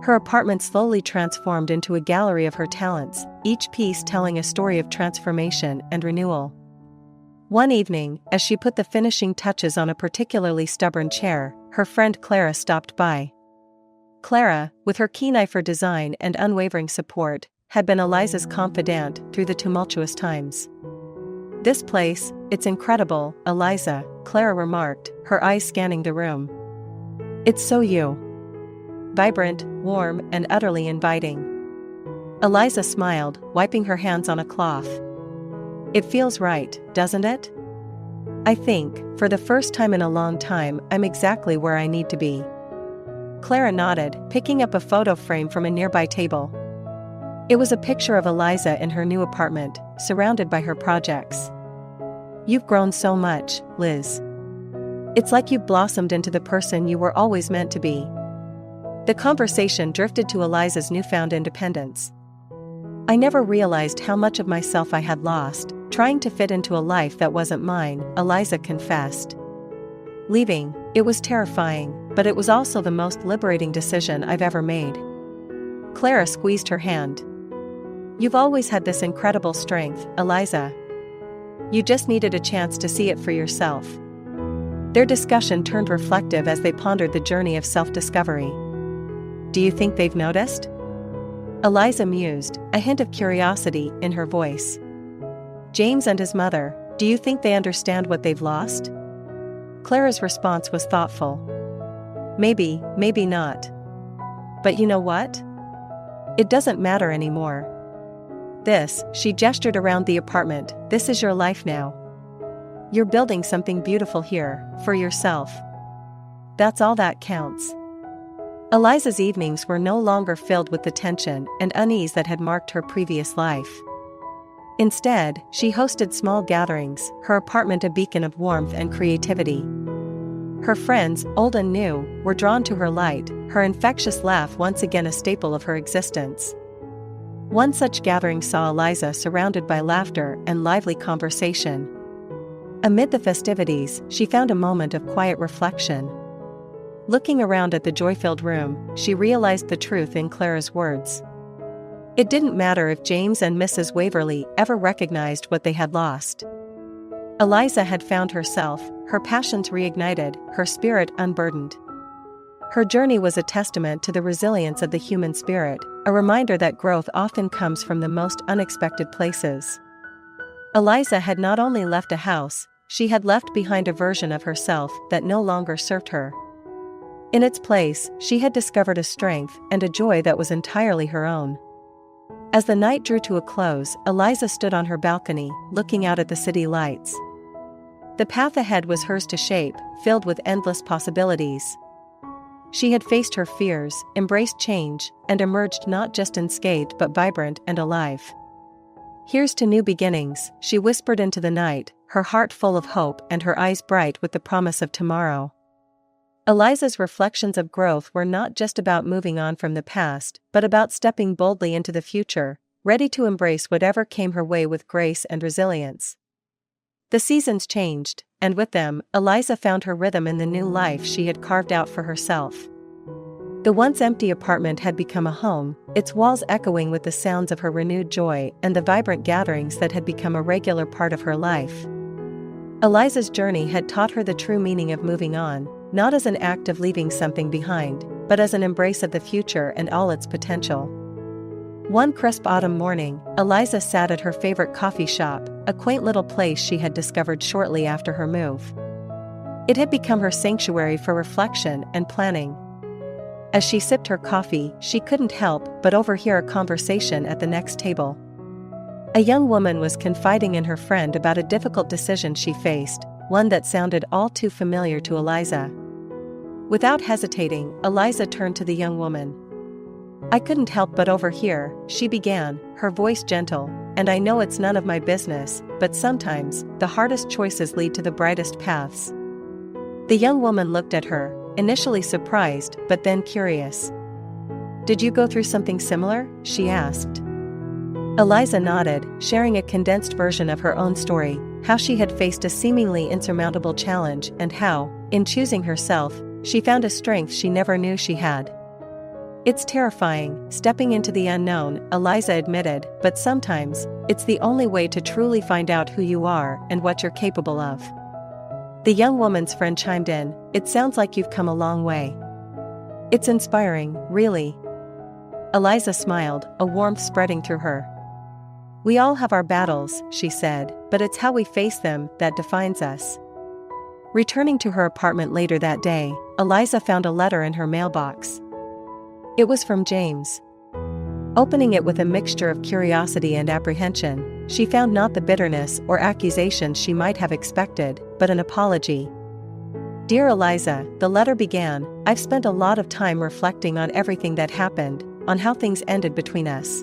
Her apartment slowly transformed into a gallery of her talents, each piece telling a story of transformation and renewal. One evening, as she put the finishing touches on a particularly stubborn chair, her friend Clara stopped by. Clara, with her keen eye for design and unwavering support, had been Eliza's confidant through the tumultuous times. This place, it's incredible, Eliza, Clara remarked, her eyes scanning the room. It's so you. Vibrant, warm, and utterly inviting. Eliza smiled, wiping her hands on a cloth. It feels right, doesn't it? I think, for the first time in a long time, I'm exactly where I need to be. Clara nodded, picking up a photo frame from a nearby table. It was a picture of Eliza in her new apartment, surrounded by her projects. You've grown so much, Liz. It's like you've blossomed into the person you were always meant to be. The conversation drifted to Eliza's newfound independence. I never realized how much of myself I had lost, trying to fit into a life that wasn't mine, Eliza confessed. Leaving, it was terrifying, but it was also the most liberating decision I've ever made. Clara squeezed her hand. "You've always had this incredible strength, Eliza. You just needed a chance to see it for yourself." Their discussion turned reflective as they pondered the journey of self-discovery. "Do you think they've noticed?" Eliza mused, a hint of curiosity in her voice. "James and his mother, do you think they understand what they've lost?" Clara's response was thoughtful. "Maybe, maybe not. But you know what? It doesn't matter anymore. She gestured around the apartment, this is your life now. You're building something beautiful here, for yourself. That's all that counts." Eliza's evenings were no longer filled with the tension and unease that had marked her previous life. Instead, she hosted small gatherings, her apartment a beacon of warmth and creativity. Her friends, old and new, were drawn to her light, her infectious laugh once again a staple of her existence. One such gathering saw Eliza surrounded by laughter and lively conversation. Amid the festivities, she found a moment of quiet reflection. Looking around at the joy-filled room, she realized the truth in Clara's words. It didn't matter if James and Mrs. Waverley ever recognized what they had lost. Eliza had found herself, her passions reignited, her spirit unburdened. Her journey was a testament to the resilience of the human spirit, a reminder that growth often comes from the most unexpected places. Eliza had not only left a house, she had left behind a version of herself that no longer served her. In its place, she had discovered a strength and a joy that was entirely her own. As the night drew to a close, Eliza stood on her balcony, looking out at the city lights. The path ahead was hers to shape, filled with endless possibilities. She had faced her fears, embraced change, and emerged not just unscathed but vibrant and alive. "Here's to new beginnings," she whispered into the night, her heart full of hope and her eyes bright with the promise of tomorrow. Eliza's reflections of growth were not just about moving on from the past, but about stepping boldly into the future, ready to embrace whatever came her way with grace and resilience. The seasons changed, and with them, Eliza found her rhythm in the new life she had carved out for herself. The once empty apartment had become a home, its walls echoing with the sounds of her renewed joy and the vibrant gatherings that had become a regular part of her life. Eliza's journey had taught her the true meaning of moving on, not as an act of leaving something behind, but as an embrace of the future and all its potential. One crisp autumn morning, Eliza sat at her favorite coffee shop, a quaint little place she had discovered shortly after her move. It had become her sanctuary for reflection and planning. As she sipped her coffee, she couldn't help but overhear a conversation at the next table. A young woman was confiding in her friend about a difficult decision she faced, one that sounded all too familiar to Eliza. Without hesitating, Eliza turned to the young woman. "I couldn't help but overhear," she began, her voice gentle, "and I know it's none of my business, but sometimes, the hardest choices lead to the brightest paths." The young woman looked at her, initially surprised but then curious. "Did you go through something similar?" she asked. Eliza nodded, sharing a condensed version of her own story, how she had faced a seemingly insurmountable challenge and how, in choosing herself, she found a strength she never knew she had. "It's terrifying, stepping into the unknown," Eliza admitted, "but sometimes, it's the only way to truly find out who you are and what you're capable of." The young woman's friend chimed in, "It sounds like you've come a long way." "It's inspiring, really." Eliza smiled, a warmth spreading through her. "We all have our battles," she said, "but it's how we face them that defines us." Returning to her apartment later that day, Eliza found a letter in her mailbox. It was from James. Opening it with a mixture of curiosity and apprehension, she found not the bitterness or accusations she might have expected, but an apology. "Dear Eliza," the letter began, "I've spent a lot of time reflecting on everything that happened, on how things ended between us.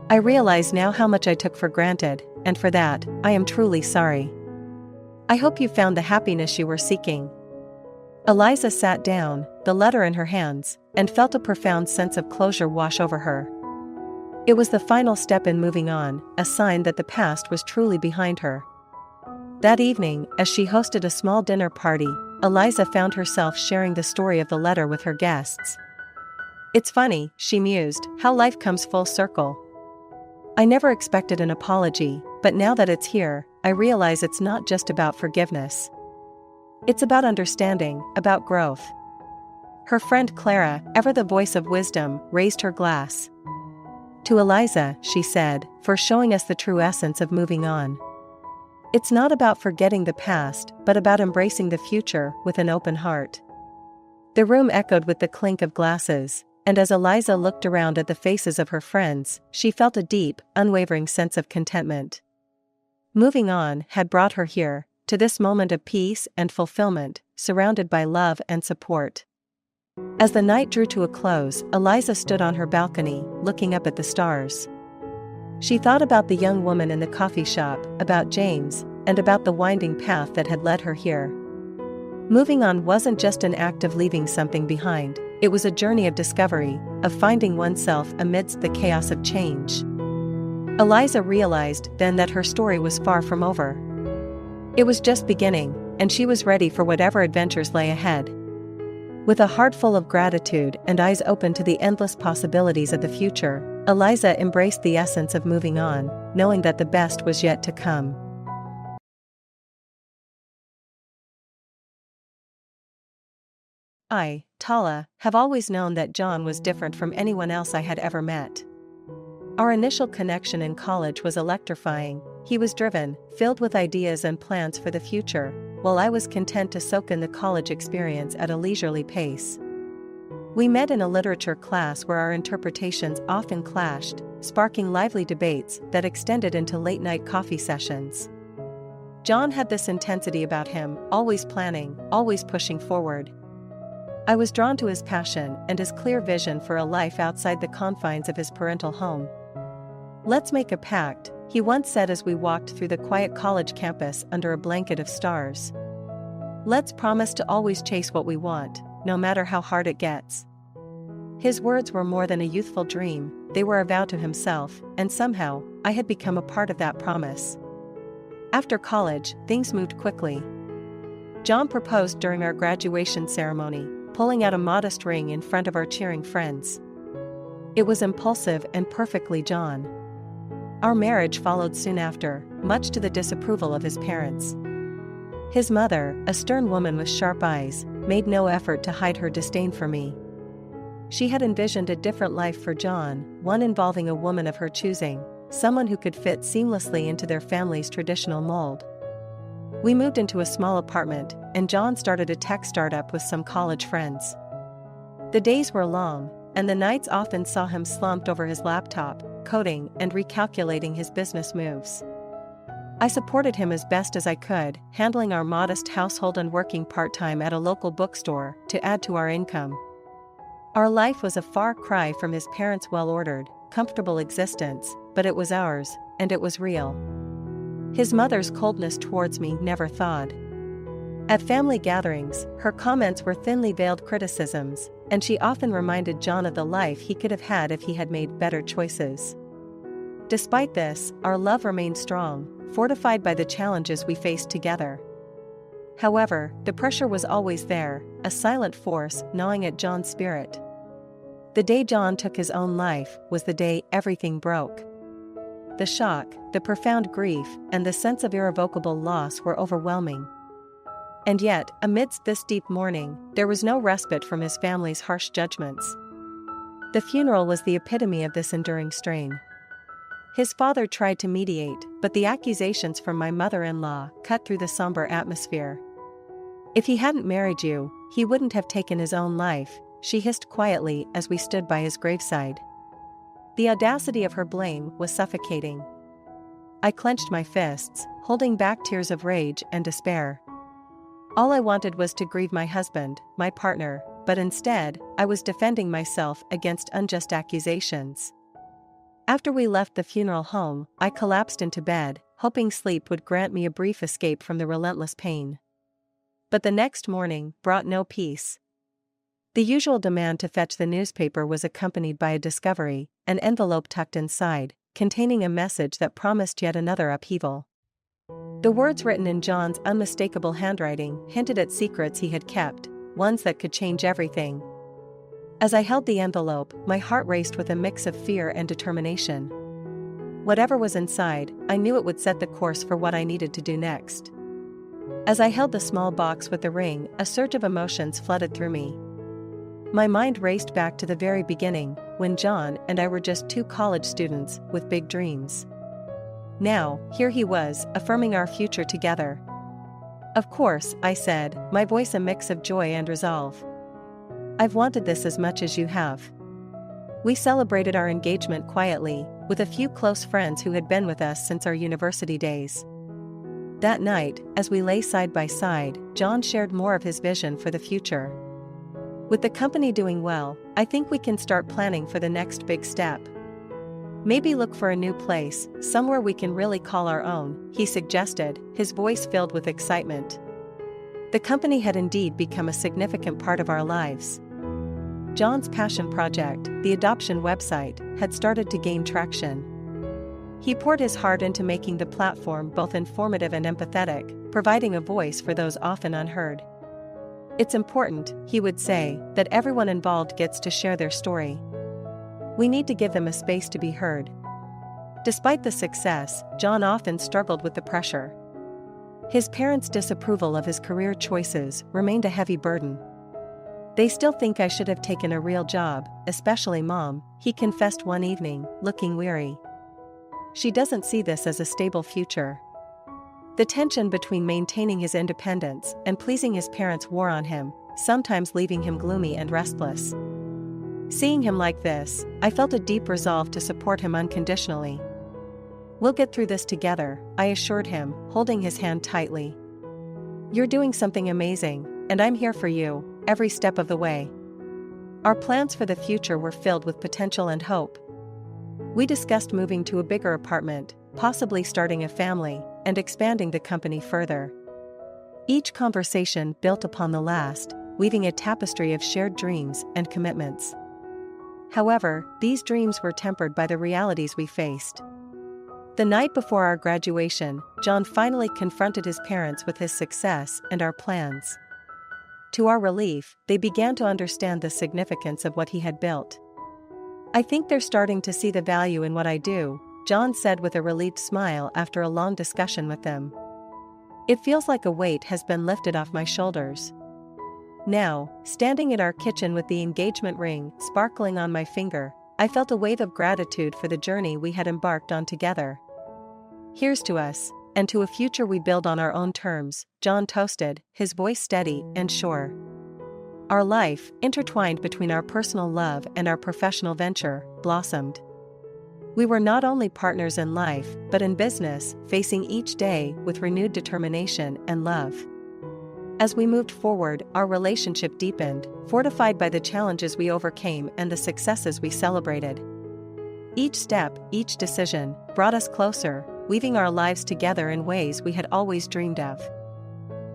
I realize now how much I took for granted, and for that, I am truly sorry. I hope you found the happiness you were seeking." Eliza sat down, the letter in her hands, and felt a profound sense of closure wash over her. It was the final step in moving on, a sign that the past was truly behind her. That evening, as she hosted a small dinner party, Eliza found herself sharing the story of the letter with her guests. It's funny, she mused, how life comes full circle. I never expected an apology, but now that it's here, I realize it's not just about forgiveness. It's about understanding, about growth. Her friend Clara, ever the voice of wisdom, raised her glass. To Eliza, she said, for showing us the true essence of moving on. It's not about forgetting the past, but about embracing the future with an open heart. The room echoed with the clink of glasses, and as Eliza looked around at the faces of her friends, she felt a deep, unwavering sense of contentment. Moving on had brought her here, to this moment of peace and fulfillment, surrounded by love and support. As the night drew to a close, Eliza stood on her balcony, looking up at the stars. She thought about the young woman in the coffee shop, about James, and about the winding path that had led her here. Moving on wasn't just an act of leaving something behind, it was a journey of discovery, of finding oneself amidst the chaos of change. Eliza realized then that her story was far from over. It was just beginning, and she was ready for whatever adventures lay ahead. With a heart full of gratitude and eyes open to the endless possibilities of the future, Eliza embraced the essence of moving on, knowing that the best was yet to come. I, Tala, have always known that John was different from anyone else I had ever met. Our initial connection in college was electrifying. He was driven, filled with ideas and plans for the future, while I was content to soak in the college experience at a leisurely pace. We met in a literature class where our interpretations often clashed, sparking lively debates that extended into late-night coffee sessions. John had this intensity about him, always planning, always pushing forward. I was drawn to his passion and his clear vision for a life outside the confines of his parental home. "Let's make a pact," he once said as we walked through the quiet college campus under a blanket of stars. "Let's promise to always chase what we want, no matter how hard it gets." His words were more than a youthful dream, they were a vow to himself, and somehow, I had become a part of that promise. After college, things moved quickly. John proposed during our graduation ceremony, pulling out a modest ring in front of our cheering friends. It was impulsive and perfectly John. Our marriage followed soon after, much to the disapproval of his parents. His mother, a stern woman with sharp eyes, made no effort to hide her disdain for me. She had envisioned a different life for John, one involving a woman of her choosing, someone who could fit seamlessly into their family's traditional mold. We moved into a small apartment, and John started a tech startup with some college friends. The days were long, and the nights often saw him slumped over his laptop, coding and recalculating his business moves. I supported him as best as I could, handling our modest household and working part-time at a local bookstore to add to our income. Our life was a far cry from his parents' well-ordered, comfortable existence, but it was ours, and it was real. His mother's coldness towards me never thawed. At family gatherings, her comments were thinly veiled criticisms, and she often reminded John of the life he could have had if he had made better choices. Despite this, our love remained strong, fortified by the challenges we faced together. However, the pressure was always there, a silent force gnawing at John's spirit. The day John took his own life was the day everything broke. The shock, the profound grief, and the sense of irrevocable loss were overwhelming. And yet, amidst this deep mourning, there was no respite from his family's harsh judgments. The funeral was the epitome of this enduring strain. His father tried to mediate, but the accusations from my mother-in-law cut through the somber atmosphere. "If he hadn't married you, he wouldn't have taken his own life," she hissed quietly as we stood by his graveside. The audacity of her blame was suffocating. I clenched my fists, holding back tears of rage and despair. All I wanted was to grieve my husband, my partner, but instead, I was defending myself against unjust accusations. After we left the funeral home, I collapsed into bed, hoping sleep would grant me a brief escape from the relentless pain. But the next morning brought no peace. The usual demand to fetch the newspaper was accompanied by a discovery, an envelope tucked inside, containing a message that promised yet another upheaval. The words written in John's unmistakable handwriting hinted at secrets he had kept, ones that could change everything. As I held the envelope, my heart raced with a mix of fear and determination. Whatever was inside, I knew it would set the course for what I needed to do next. As I held the small box with the ring, a surge of emotions flooded through me. My mind raced back to the very beginning, when John and I were just two college students with big dreams. Now, here he was, affirming our future together. "Of course," I said, my voice a mix of joy and resolve. "I've wanted this as much as you have." We celebrated our engagement quietly, with a few close friends who had been with us since our university days. That night, as we lay side by side, John shared more of his vision for the future. "With the company doing well, I think we can start planning for the next big step. Maybe look for a new place, somewhere we can really call our own," he suggested, his voice filled with excitement. The company had indeed become a significant part of our lives. John's passion project, the adoption website, had started to gain traction. He poured his heart into making the platform both informative and empathetic, providing a voice for those often unheard. "It's important," he would say, "that everyone involved gets to share their story. We need to give them a space to be heard." Despite the success, John often struggled with the pressure. His parents' disapproval of his career choices remained a heavy burden. "They still think I should have taken a real job, especially Mom," he confessed one evening, looking weary. "She doesn't see this as a stable future." The tension between maintaining his independence and pleasing his parents wore on him, sometimes leaving him gloomy and restless. Seeing him like this, I felt a deep resolve to support him unconditionally. "We'll get through this together," I assured him, holding his hand tightly. "You're doing something amazing, and I'm here for you, every step of the way." Our plans for the future were filled with potential and hope. We discussed moving to a bigger apartment, possibly starting a family, and expanding the company further. Each conversation built upon the last, weaving a tapestry of shared dreams and commitments. However, these dreams were tempered by the realities we faced. The night before our graduation, John finally confronted his parents with his success and our plans. To our relief, they began to understand the significance of what he had built. "I think they're starting to see the value in what I do," John said with a relieved smile after a long discussion with them. "It feels like a weight has been lifted off my shoulders." Now, standing in our kitchen with the engagement ring sparkling on my finger, I felt a wave of gratitude for the journey we had embarked on together. "Here's to us, and to a future we build on our own terms," John toasted, his voice steady and sure. Our life, intertwined between our personal love and our professional venture, blossomed. We were not only partners in life, but in business, facing each day with renewed determination and love. As we moved forward, our relationship deepened, fortified by the challenges we overcame and the successes we celebrated. Each step, each decision, brought us closer, weaving our lives together in ways we had always dreamed of.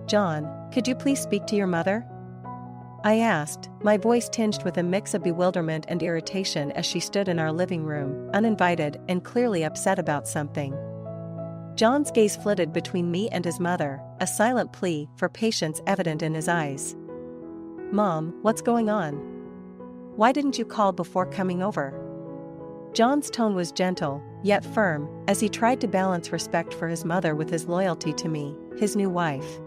"John, could you please speak to your mother?" I asked, my voice tinged with a mix of bewilderment and irritation as she stood in our living room, uninvited and clearly upset about something. John's gaze flitted between me and his mother, a silent plea for patience evident in his eyes. "Mom, what's going on? Why didn't you call before coming over?" John's tone was gentle, yet firm, as he tried to balance respect for his mother with his loyalty to me, his new wife.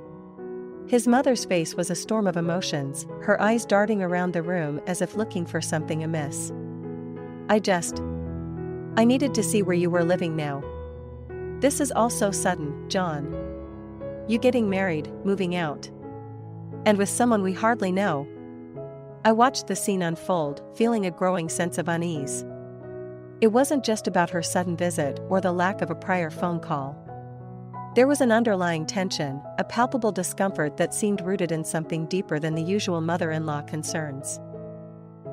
His mother's face was a storm of emotions, her eyes darting around the room as if looking for something amiss. I needed to see where you were living now. This is all so sudden, John. You getting married, moving out. And with someone we hardly know." I watched the scene unfold, feeling a growing sense of unease. It wasn't just about her sudden visit or the lack of a prior phone call. There was an underlying tension, a palpable discomfort that seemed rooted in something deeper than the usual mother-in-law concerns.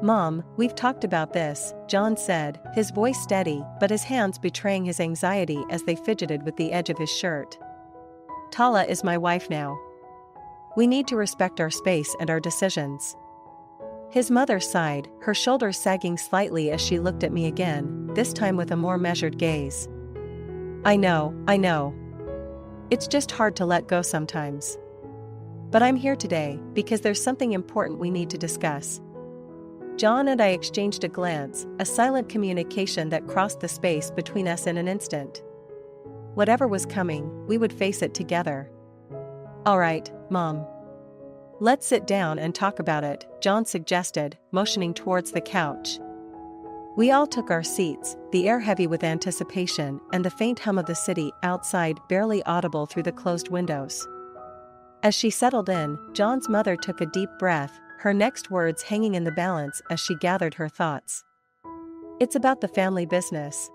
"Mom, we've talked about this," John said, his voice steady but his hands betraying his anxiety as they fidgeted with the edge of his shirt. "Tala is my wife now. We need to respect our space and our decisions." His mother sighed, her shoulders sagging slightly as she looked at me again, this time with a more measured gaze. I know. It's just hard to let go sometimes. But I'm here today, because there's something important we need to discuss." John and I exchanged a glance, a silent communication that crossed the space between us in an instant. Whatever was coming, we would face it together. "All right, Mom. Let's sit down and talk about it," John suggested, motioning towards the couch. We all took our seats, the air heavy with anticipation and the faint hum of the city outside barely audible through the closed windows. As she settled in, John's mother took a deep breath, her next words hanging in the balance as she gathered her thoughts. "It's about the family business,"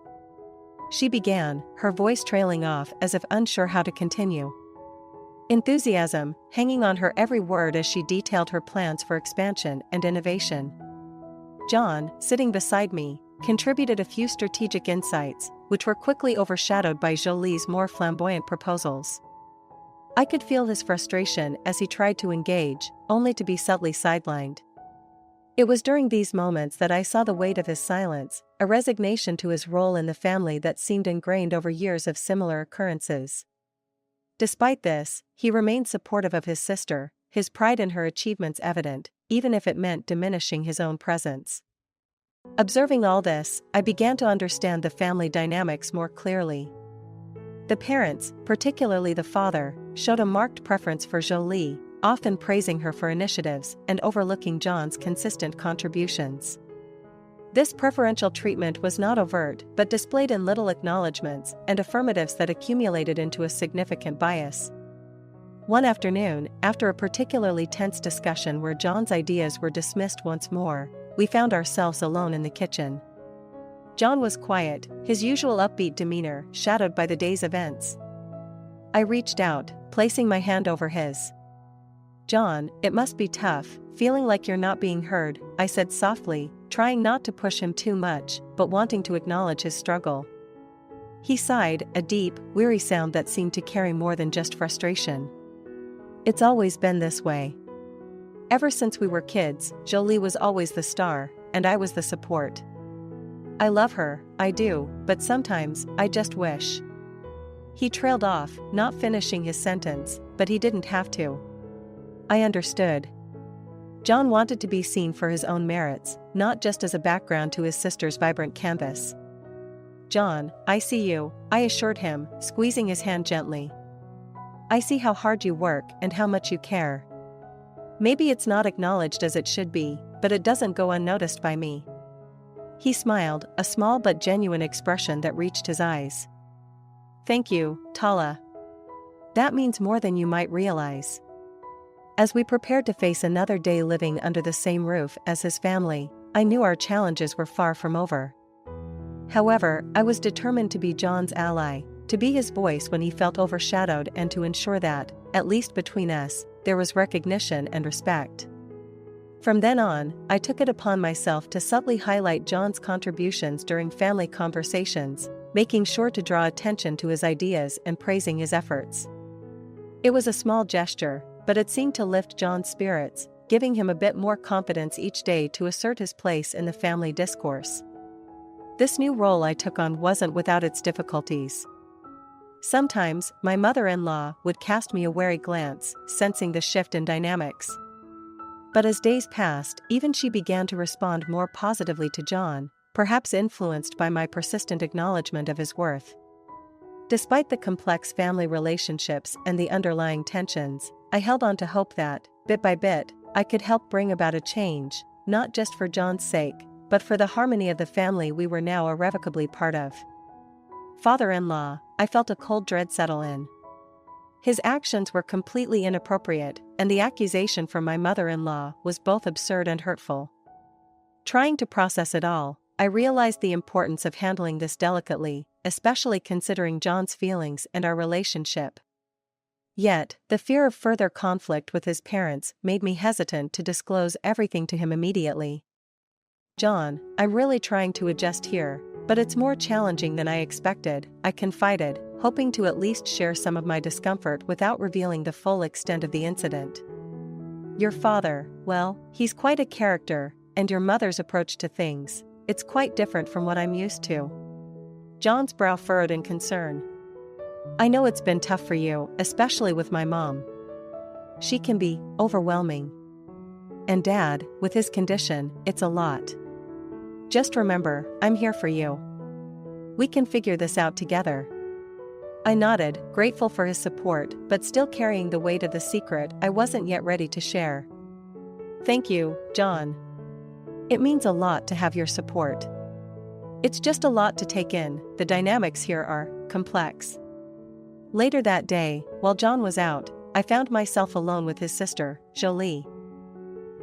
she began, her voice trailing off as if unsure how to continue. Enthusiasm hanging on her every word as she detailed her plans for expansion and innovation. John, sitting beside me, contributed a few strategic insights, which were quickly overshadowed by Jolie's more flamboyant proposals. I could feel his frustration as he tried to engage, only to be subtly sidelined. It was during these moments that I saw the weight of his silence, a resignation to his role in the family that seemed ingrained over years of similar occurrences. Despite this, he remained supportive of his sister, his pride in her achievements evident, even if it meant diminishing his own presence. Observing all this, I began to understand the family dynamics more clearly. The parents, particularly the father, showed a marked preference for Jolie, often praising her for initiatives and overlooking John's consistent contributions. This preferential treatment was not overt but displayed in little acknowledgments and affirmatives that accumulated into a significant bias. One afternoon, after a particularly tense discussion where John's ideas were dismissed once more, we found ourselves alone in the kitchen. John was quiet, his usual upbeat demeanor shadowed by the day's events. I reached out, placing my hand over his. "John, it must be tough, feeling like you're not being heard," I said softly, trying not to push him too much, but wanting to acknowledge his struggle. He sighed, a deep, weary sound that seemed to carry more than just frustration. "It's always been this way. Ever since we were kids, Jolie was always the star, and I was the support. I love her, I do, but sometimes, I just wish." He trailed off, not finishing his sentence, but he didn't have to. I understood. John wanted to be seen for his own merits, not just as a background to his sister's vibrant canvas. "John, I see you," I assured him, squeezing his hand gently. "I see how hard you work and how much you care. Maybe it's not acknowledged as it should be, but it doesn't go unnoticed by me." He smiled, a small but genuine expression that reached his eyes. "Thank you, Tala. That means more than you might realize." As we prepared to face another day living under the same roof as his family, I knew our challenges were far from over. However, I was determined to be John's ally, to be his voice when he felt overshadowed and to ensure that, at least between us, there was recognition and respect. From then on, I took it upon myself to subtly highlight John's contributions during family conversations, making sure to draw attention to his ideas and praising his efforts. It was a small gesture, but it seemed to lift John's spirits, giving him a bit more confidence each day to assert his place in the family discourse. This new role I took on wasn't without its difficulties. Sometimes, my mother-in-law would cast me a wary glance, sensing the shift in dynamics. But as days passed, even she began to respond more positively to John, perhaps influenced by my persistent acknowledgement of his worth. Despite the complex family relationships and the underlying tensions, I held on to hope that, bit by bit, I could help bring about a change, not just for John's sake, but for the harmony of the family we were now irrevocably part of. Father-in-law, I felt a cold dread settle in. His actions were completely inappropriate, and the accusation from my mother-in-law was both absurd and hurtful. Trying to process it all, I realized the importance of handling this delicately, especially considering John's feelings and our relationship. Yet, the fear of further conflict with his parents made me hesitant to disclose everything to him immediately. "John, I'm really trying to adjust here, but it's more challenging than I expected," I confided, hoping to at least share some of my discomfort without revealing the full extent of the incident. "Your father, well, he's quite a character, and your mother's approach to things, it's quite different from what I'm used to." John's brow furrowed in concern. "I know it's been tough for you, especially with my mom. She can be overwhelming. and Dad, with his condition, it's a lot. Just remember, I'm here for you. We can figure this out together." I nodded, grateful for his support, but still carrying the weight of the secret I wasn't yet ready to share. "Thank you, John. It means a lot to have your support. It's just a lot to take in, the dynamics here are complex." Later that day, while John was out, I found myself alone with his sister, Jolie.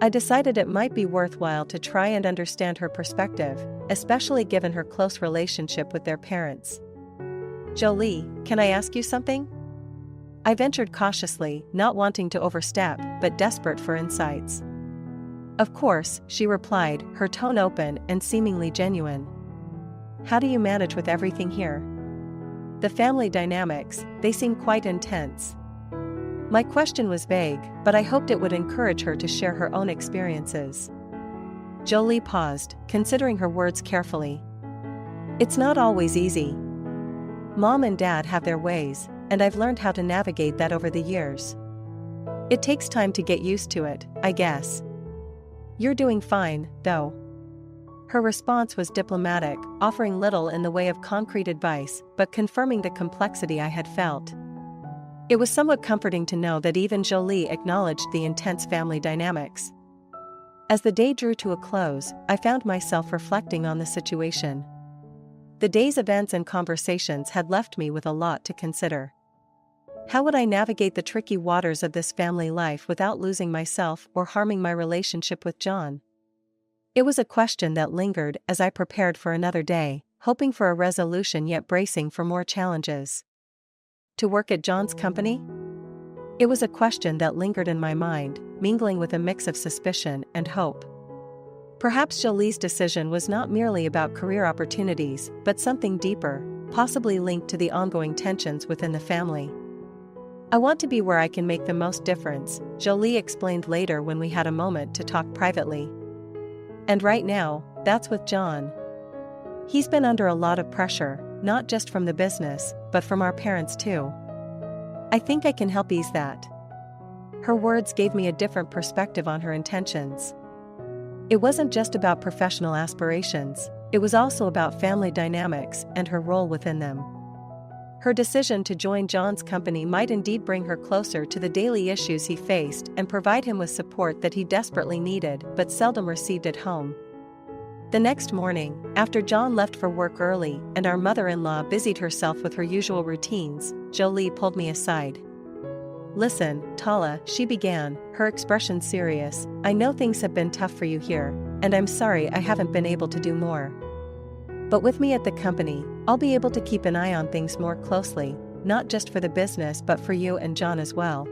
I decided it might be worthwhile to try and understand her perspective, especially given her close relationship with their parents. "Jolie, can I ask you something?" I ventured cautiously, not wanting to overstep, but desperate for insights. "Of course," she replied, her tone open and seemingly genuine. "How do you manage with everything here? The family dynamics, they seem quite intense." My question was vague, but I hoped it would encourage her to share her own experiences. Jolie paused, considering her words carefully. "It's not always easy. Mom and Dad have their ways, and I've learned how to navigate that over the years. It takes time to get used to it, I guess. You're doing fine, though." Her response was diplomatic, offering little in the way of concrete advice, but confirming the complexity I had felt. It was somewhat comforting to know that even Jolie acknowledged the intense family dynamics. As the day drew to a close, I found myself reflecting on the situation. The day's events and conversations had left me with a lot to consider. How would I navigate the tricky waters of this family life without losing myself or harming my relationship with John? It was a question that lingered as I prepared for another day, hoping for a resolution yet bracing for more challenges. To work at John's company? It was a question that lingered in my mind, mingling with a mix of suspicion and hope. Perhaps Jolie's decision was not merely about career opportunities, but something deeper, possibly linked to the ongoing tensions within the family. "I want to be where I can make the most difference," Jolie explained later when we had a moment to talk privately. "And right now, that's with John. He's been under a lot of pressure, not just from the business, but from our parents too. I think I can help ease that." Her words gave me a different perspective on her intentions. It wasn't just about professional aspirations, it was also about family dynamics and her role within them. Her decision to join John's company might indeed bring her closer to the daily issues he faced and provide him with support that he desperately needed but seldom received at home. The next morning, after John left for work early and our mother-in-law busied herself with her usual routines, Jolie pulled me aside. "Listen, Tala," she began, her expression serious, "I know things have been tough for you here, and I'm sorry I haven't been able to do more. But with me at the company, I'll be able to keep an eye on things more closely, not just for the business but for you and John as well."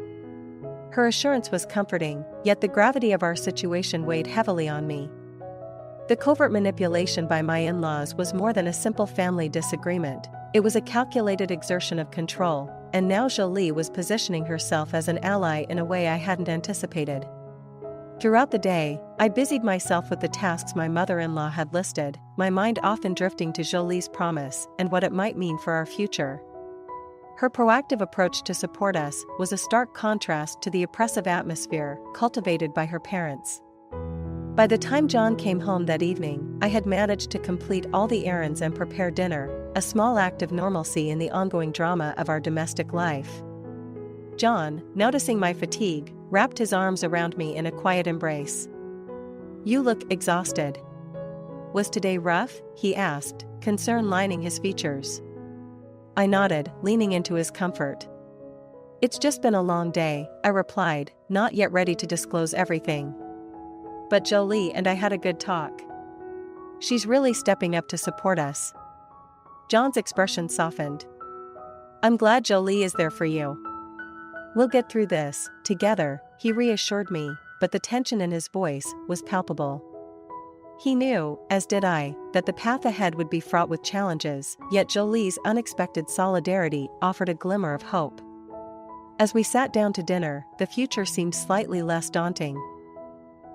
Her assurance was comforting, yet the gravity of our situation weighed heavily on me. The covert manipulation by my in-laws was more than a simple family disagreement, it was a calculated exertion of control, and now Jolie was positioning herself as an ally in a way I hadn't anticipated. Throughout the day, I busied myself with the tasks my mother-in-law had listed, my mind often drifting to Jolie's promise and what it might mean for our future. Her proactive approach to support us was a stark contrast to the oppressive atmosphere cultivated by her parents. By the time John came home that evening, I had managed to complete all the errands and prepare dinner, a small act of normalcy in the ongoing drama of our domestic life. John, noticing my fatigue, wrapped his arms around me in a quiet embrace. "You look exhausted. Was today rough?" he asked, concern lining his features. I nodded, leaning into his comfort. "It's just been a long day," I replied, not yet ready to disclose everything. "But Jolie and I had a good talk. She's really stepping up to support us." John's expression softened. "I'm glad Jolie is there for you. We'll get through this, together," he reassured me, but the tension in his voice was palpable. He knew, as did I, that the path ahead would be fraught with challenges, yet Jolie's unexpected solidarity offered a glimmer of hope. As we sat down to dinner, the future seemed slightly less daunting.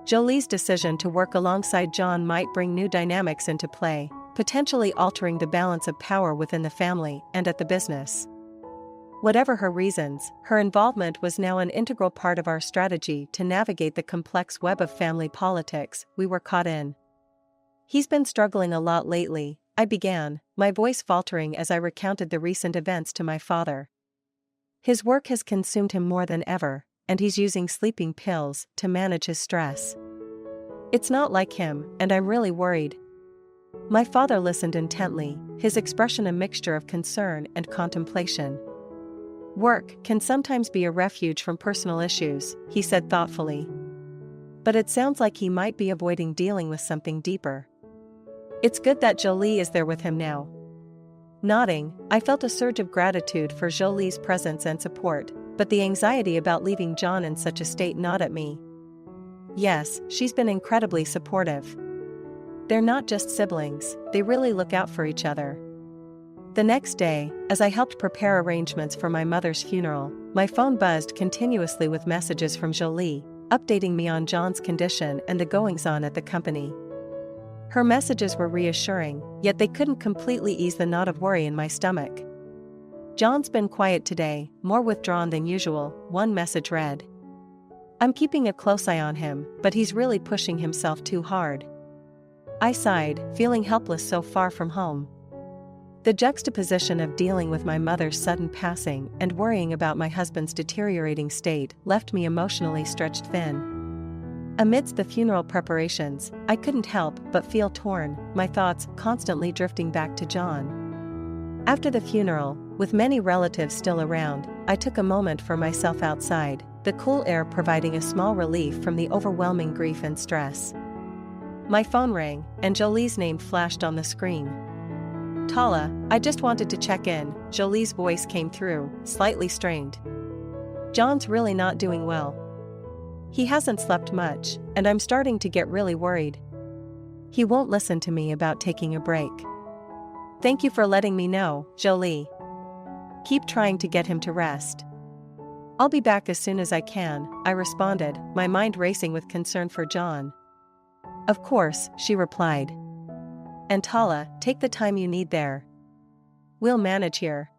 Jolie's decision to work alongside John might bring new dynamics into play, potentially altering the balance of power within the family and at the business. Whatever her reasons, her involvement was now an integral part of our strategy to navigate the complex web of family politics we were caught in. "He's been struggling a lot lately," I began, my voice faltering as I recounted the recent events to my father. "His work has consumed him more than ever, and he's using sleeping pills to manage his stress. It's not like him, and I'm really worried." My father listened intently, his expression a mixture of concern and contemplation. "Work can sometimes be a refuge from personal issues," he said thoughtfully. "But it sounds like he might be avoiding dealing with something deeper. It's good that Jolie is there with him now." Nodding, I felt a surge of gratitude for Jolie's presence and support, but the anxiety about leaving John in such a state gnawed at me. "Yes, she's been incredibly supportive. They're not just siblings, they really look out for each other." The next day, as I helped prepare arrangements for my mother's funeral, my phone buzzed continuously with messages from Jolie, updating me on John's condition and the goings-on at the company. Her messages were reassuring, yet they couldn't completely ease the knot of worry in my stomach. "John's been quiet today, more withdrawn than usual," one message read. "I'm keeping a close eye on him, but he's really pushing himself too hard." I sighed, feeling helpless so far from home. The juxtaposition of dealing with my mother's sudden passing and worrying about my husband's deteriorating state left me emotionally stretched thin. Amidst the funeral preparations, I couldn't help but feel torn, my thoughts constantly drifting back to John. After the funeral, with many relatives still around, I took a moment for myself outside, the cool air providing a small relief from the overwhelming grief and stress. My phone rang, and Jolie's name flashed on the screen. "Tala, I just wanted to check in," Jolie's voice came through, slightly strained. "John's really not doing well. He hasn't slept much, and I'm starting to get really worried. He won't listen to me about taking a break. Thank you for letting me know, Jolie. Keep trying to get him to rest." "I'll be back as soon as I can," I responded, my mind racing with concern for John. "Of course," she replied. "And Tala, take the time you need there. We'll manage here.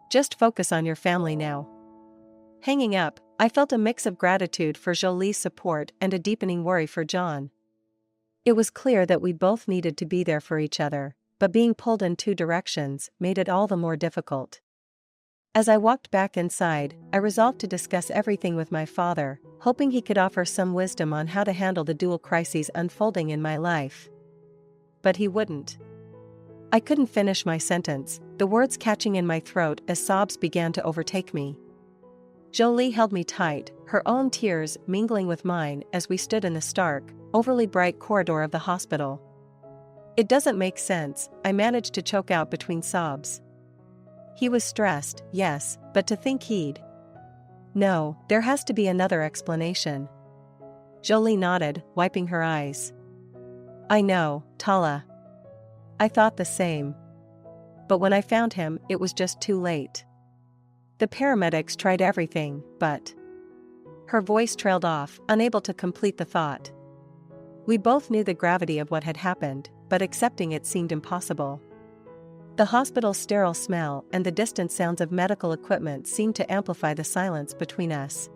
Just focus on your family now." Hanging up, I felt a mix of gratitude for Jolie's support and a deepening worry for John. It was clear that we both needed to be there for each other, but being pulled in two directions made it all the more difficult. As I walked back inside, I resolved to discuss everything with my father, hoping he could offer some wisdom on how to handle the dual crises unfolding in my life. But he wouldn't. I couldn't finish my sentence, the words catching in my throat as sobs began to overtake me. Jolie held me tight, her own tears mingling with mine as we stood in the stark, overly bright corridor of the hospital. "It doesn't make sense," I managed to choke out between sobs. "He was stressed, yes, but to think he'd—" "No, there has to be another explanation." Jolie nodded, wiping her eyes. "I know, Tala. I thought the same. But when I found him, it was just too late. The paramedics tried everything, but—" Her voice trailed off, unable to complete the thought. We both knew the gravity of what had happened, but accepting it seemed impossible. The hospital's sterile smell and the distant sounds of medical equipment seemed to amplify the silence between us.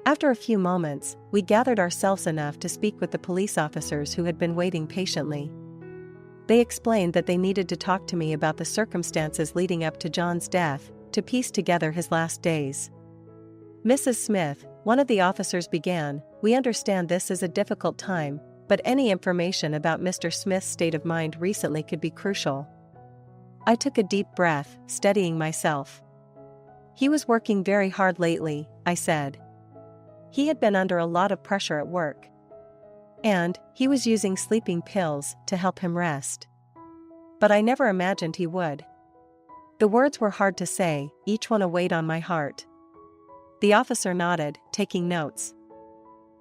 After a few moments, we gathered ourselves enough to speak with the police officers who had been waiting patiently. They explained that they needed to talk to me about the circumstances leading up to John's death, to piece together his last days. "Mrs. Smith," one of the officers began, "we understand this is a difficult time, but any information about Mr. Smith's state of mind recently could be crucial." I took a deep breath, steadying myself. "He was working very hard lately," I said. "He had been under a lot of pressure at work. And he was using sleeping pills to help him rest. But I never imagined he would." The words were hard to say, each one a weight on my heart. The officer nodded, taking notes.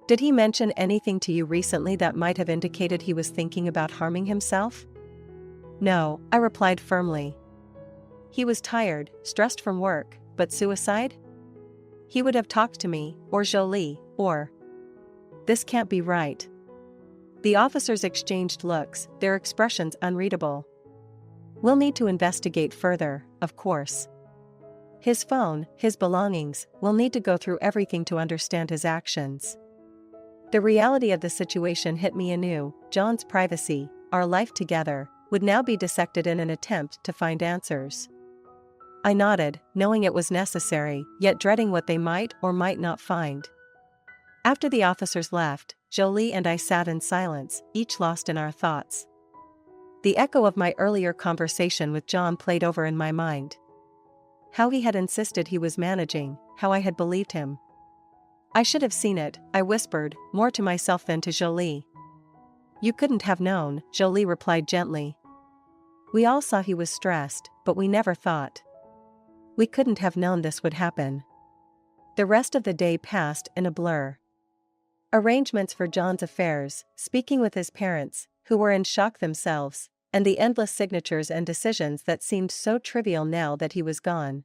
"Did he mention anything to you recently that might have indicated he was thinking about harming himself?" "No," I replied firmly. "He was tired, stressed from work, but suicide? He would have talked to me, or Jolie, or—" "This can't be right." The officers exchanged looks, their expressions unreadable. "We'll need to investigate further, of course. His phone, his belongings, we'll need to go through everything to understand his actions. The reality of the situation hit me anew. John's privacy, our life together, would now be dissected in an attempt to find answers. I nodded, knowing it was necessary, yet dreading what they might or might not find. After the officers left, Jolie and I sat in silence, each lost in our thoughts. The echo of my earlier conversation with John played over in my mind. How he had insisted he was managing, how I had believed him. I should have seen it, I whispered, more to myself than to Jolie. You couldn't have known, Jolie replied gently. We all saw he was stressed, but we never thought. We couldn't have known this would happen. The rest of the day passed in a blur. Arrangements for John's affairs, speaking with his parents, who were in shock themselves, and the endless signatures and decisions that seemed so trivial now that he was gone.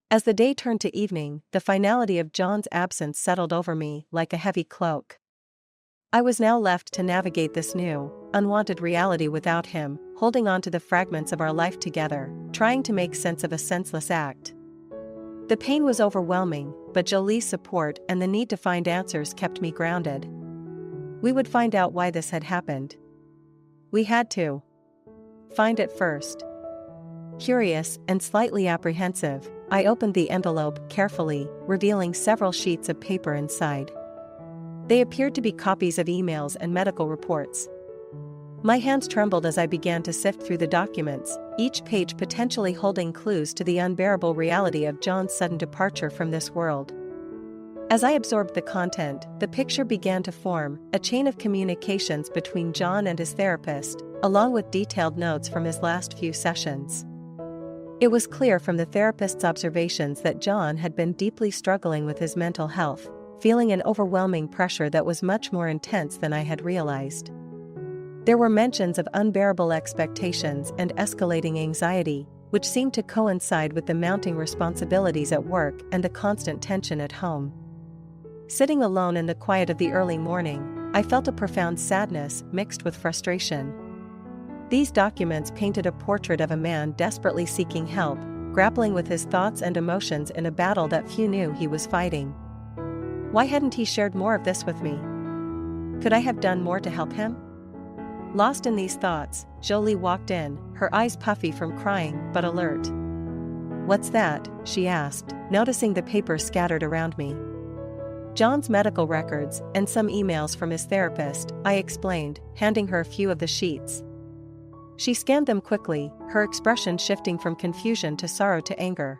As the day turned to evening, the finality of John's absence settled over me like a heavy cloak. I was now left to navigate this new, unwanted reality without him, holding on to the fragments of our life together, trying to make sense of a senseless act. The pain was overwhelming, but Jolie's support and the need to find answers kept me grounded. We would find out why this had happened. We had to find it first. Curious and slightly apprehensive, I opened the envelope carefully, revealing several sheets of paper inside. They appeared to be copies of emails and medical reports. My hands trembled as I began to sift through the documents, each page potentially holding clues to the unbearable reality of John's sudden departure from this world. As I absorbed the content, the picture began to form, a chain of communications between John and his therapist, along with detailed notes from his last few sessions. It was clear from the therapist's observations that John had been deeply struggling with his mental health, feeling an overwhelming pressure that was much more intense than I had realized. There were mentions of unbearable expectations and escalating anxiety, which seemed to coincide with the mounting responsibilities at work and the constant tension at home. Sitting alone in the quiet of the early morning, I felt a profound sadness mixed with frustration. These documents painted a portrait of a man desperately seeking help, grappling with his thoughts and emotions in a battle that few knew he was fighting. Why hadn't he shared more of this with me? Could I have done more to help him? Lost in these thoughts, Jolie walked in, her eyes puffy from crying but alert. "What's that?" she asked, noticing the papers scattered around me. "John's medical records and some emails from his therapist," I explained, handing her a few of the sheets. She scanned them quickly, her expression shifting from confusion to sorrow to anger.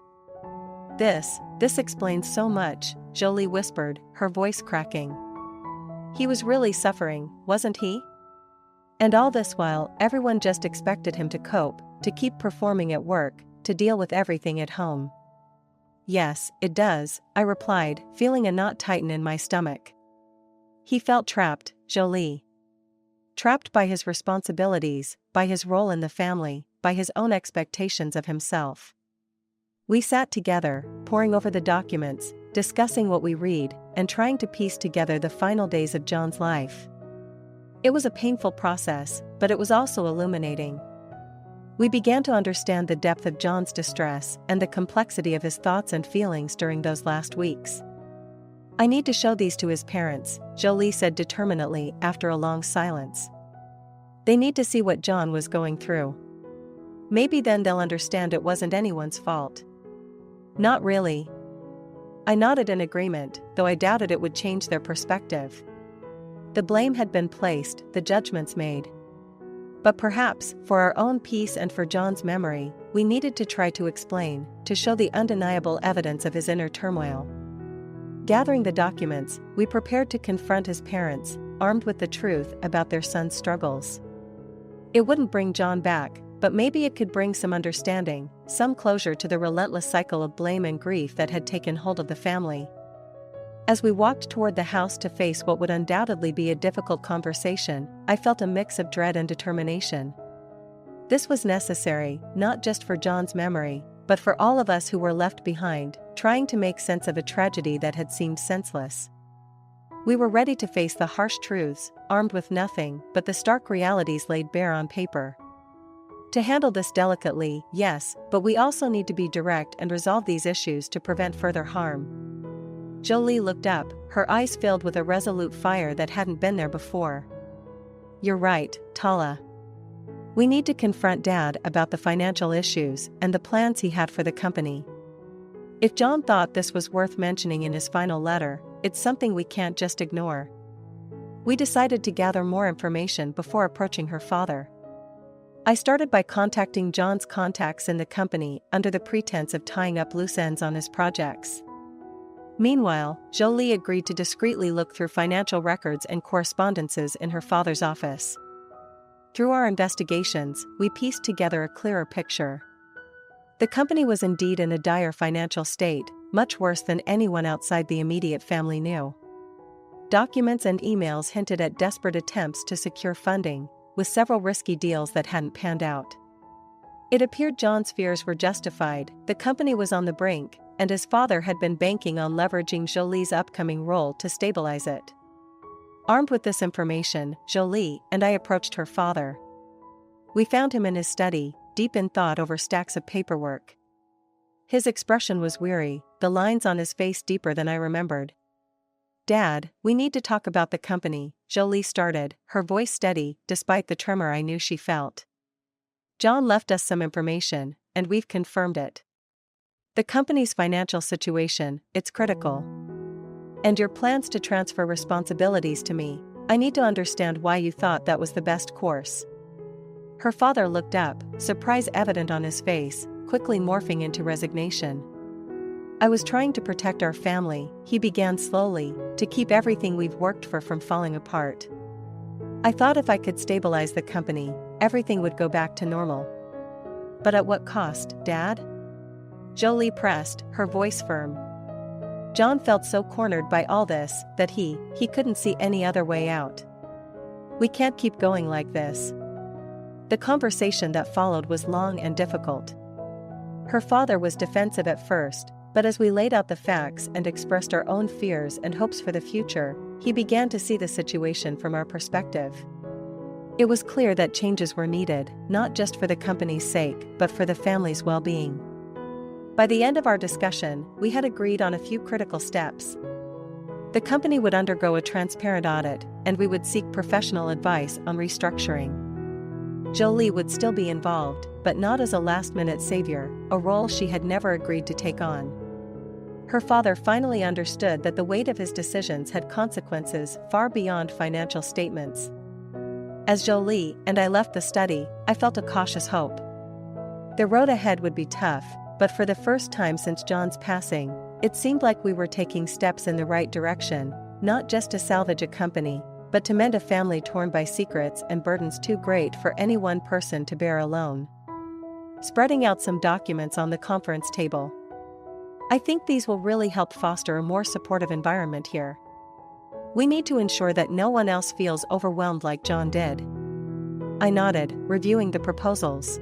This explains so much," Jolie whispered, her voice cracking. "He was really suffering, wasn't he? And all this while, everyone just expected him to cope, to keep performing at work, to deal with everything at home." "Yes, it does," I replied, feeling a knot tighten in my stomach. He felt trapped, Jolie. Trapped by his responsibilities, by his role in the family, by his own expectations of himself. We sat together, poring over the documents, discussing what we read, and trying to piece together the final days of John's life. It was a painful process, but it was also illuminating. We began to understand the depth of John's distress and the complexity of his thoughts and feelings during those last weeks. "I need to show these to his parents," Jolie said determinedly after a long silence. "They need to see what John was going through. Maybe then they'll understand it wasn't anyone's fault." "Not really." I nodded in agreement, though I doubted it would change their perspective. The blame had been placed, the judgments made. But perhaps, for our own peace and for John's memory, we needed to try to explain, to show the undeniable evidence of his inner turmoil. Gathering the documents, we prepared to confront his parents, armed with the truth about their son's struggles. It wouldn't bring John back, but maybe it could bring some understanding, some closure to the relentless cycle of blame and grief that had taken hold of the family. As we walked toward the house to face what would undoubtedly be a difficult conversation, I felt a mix of dread and determination. This was necessary, not just for John's memory, but for all of us who were left behind, trying to make sense of a tragedy that had seemed senseless. We were ready to face the harsh truths, armed with nothing but the stark realities laid bare on paper. To handle this delicately, yes, but we also need to be direct and resolve these issues to prevent further harm. Jolie looked up, her eyes filled with a resolute fire that hadn't been there before. You're right, Tala. We need to confront Dad about the financial issues and the plans he had for the company. If John thought this was worth mentioning in his final letter, it's something we can't just ignore. We decided to gather more information before approaching her father. I started by contacting John's contacts in the company under the pretense of tying up loose ends on his projects. Meanwhile, Jolie agreed to discreetly look through financial records and correspondences in her father's office. Through our investigations, we pieced together a clearer picture. The company was indeed in a dire financial state, much worse than anyone outside the immediate family knew. Documents and emails hinted at desperate attempts to secure funding, with several risky deals that hadn't panned out. It appeared John's fears were justified, the company was on the brink, and his father had been banking on leveraging Jolie's upcoming role to stabilize it. Armed with this information, Jolie and I approached her father. We found him in his study, deep in thought over stacks of paperwork. His expression was weary, the lines on his face deeper than I remembered. Dad, we need to talk about the company, Jolie started, her voice steady, despite the tremor I knew she felt. John left us some information, and we've confirmed it. The company's financial situation, it's critical. And your plans to transfer responsibilities to me, I need to understand why you thought that was the best course. Her father looked up, surprise evident on his face, quickly morphing into resignation. I was trying to protect our family, he began slowly, to keep everything we've worked for from falling apart. I thought if I could stabilize the company, everything would go back to normal. But at what cost, Dad? Jolie pressed, her voice firm. John felt so cornered by all this that he couldn't see any other way out. We can't keep going like this. The conversation that followed was long and difficult. Her father was defensive at first, but as we laid out the facts and expressed our own fears and hopes for the future, he began to see the situation from our perspective. It was clear that changes were needed, not just for the company's sake, but for the family's well-being. By the end of our discussion, we had agreed on a few critical steps. The company would undergo a transparent audit, and we would seek professional advice on restructuring. Jolie would still be involved, but not as a last-minute savior, a role she had never agreed to take on. Her father finally understood that the weight of his decisions had consequences far beyond financial statements. As Jolie and I left the study, I felt a cautious hope. The road ahead would be tough, but for the first time since John's passing, it seemed like we were taking steps in the right direction, not just to salvage a company, but to mend a family torn by secrets and burdens too great for any one person to bear alone. Spreading out some documents on the conference table. I think these will really help foster a more supportive environment here. We need to ensure that no one else feels overwhelmed like John did. I nodded, reviewing the proposals.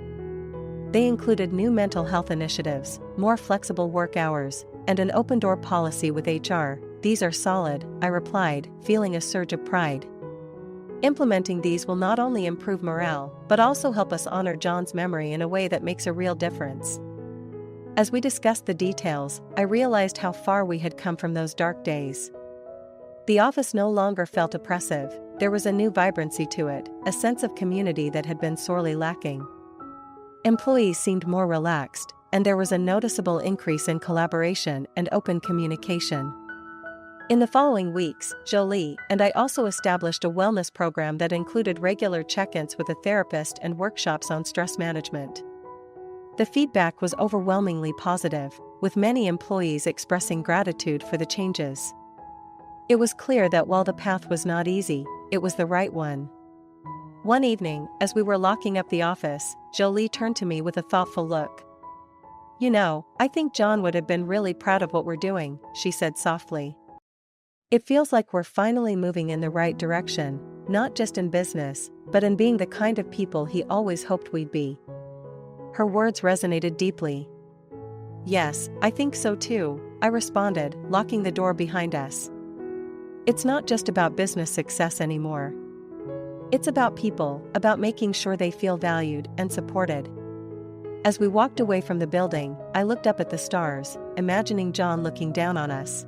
They included new mental health initiatives, more flexible work hours, and an open-door policy with HR. These are solid, I replied, feeling a surge of pride. Implementing these will not only improve morale, but also help us honor John's memory in a way that makes a real difference. As we discussed the details, I realized how far we had come from those dark days. The office no longer felt oppressive, there was a new vibrancy to it, a sense of community that had been sorely lacking. Employees seemed more relaxed, and there was a noticeable increase in collaboration and open communication. In the following weeks, Jolie and I also established a wellness program that included regular check-ins with a therapist and workshops on stress management. The feedback was overwhelmingly positive, with many employees expressing gratitude for the changes. It was clear that while the path was not easy, it was the right one. One evening, as we were locking up the office, Jolie turned to me with a thoughtful look. "You know, I think John would have been really proud of what we're doing," she said softly. "It feels like we're finally moving in the right direction, not just in business, but in being the kind of people he always hoped we'd be." Her words resonated deeply. "Yes, I think so too," I responded, locking the door behind us. "It's not just about business success anymore. It's about people, about making sure they feel valued and supported. As we walked away from the building, I looked up at the stars, imagining John looking down on us.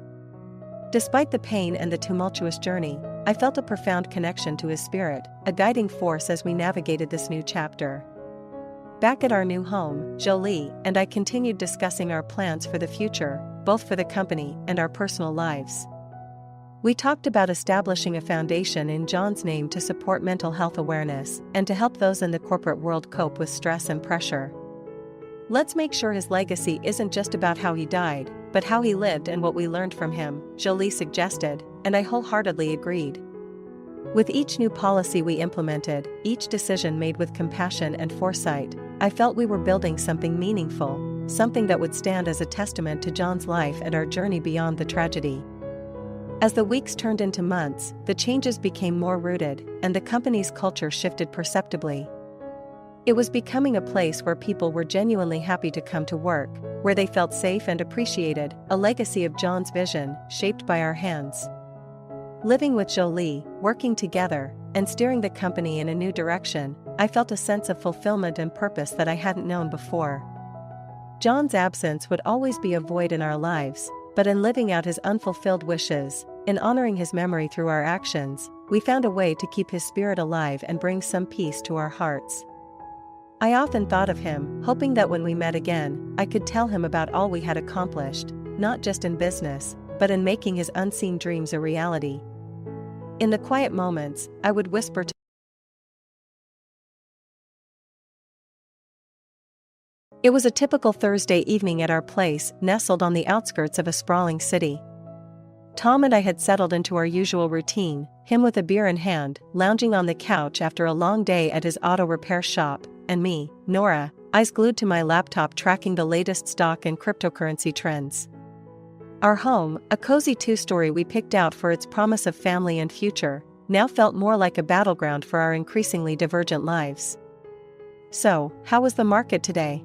Despite the pain and the tumultuous journey, I felt a profound connection to his spirit, a guiding force as we navigated this new chapter. Back at our new home, Jolie and I continued discussing our plans for the future, both for the company and our personal lives. We talked about establishing a foundation in John's name to support mental health awareness and to help those in the corporate world cope with stress and pressure. Let's make sure his legacy isn't just about how he died, but how he lived and what we learned from him, Jolie suggested, and I wholeheartedly agreed. With each new policy we implemented, each decision made with compassion and foresight, I felt we were building something meaningful, something that would stand as a testament to John's life and our journey beyond the tragedy. As the weeks turned into months, the changes became more rooted, and the company's culture shifted perceptibly. It was becoming a place where people were genuinely happy to come to work, where they felt safe and appreciated, a legacy of John's vision, shaped by our hands. Living with Jolie, working together, and steering the company in a new direction, I felt a sense of fulfillment and purpose that I hadn't known before. John's absence would always be a void in our lives, but in living out his unfulfilled wishes, in honoring his memory through our actions, we found a way to keep his spirit alive and bring some peace to our hearts. I often thought of him, hoping that when we met again, I could tell him about all we had accomplished, not just in business, but in making his unseen dreams a reality. In the quiet moments, I would whisper to It was a typical Thursday evening at our place, nestled on the outskirts of a sprawling city. Tom and I had settled into our usual routine, him with a beer in hand, lounging on the couch after a long day at his auto repair shop, and me, Nora, eyes glued to my laptop tracking the latest stock and cryptocurrency trends. Our home, a cozy two-story we picked out for its promise of family and future, now felt more like a battleground for our increasingly divergent lives. "So, how was the market today?"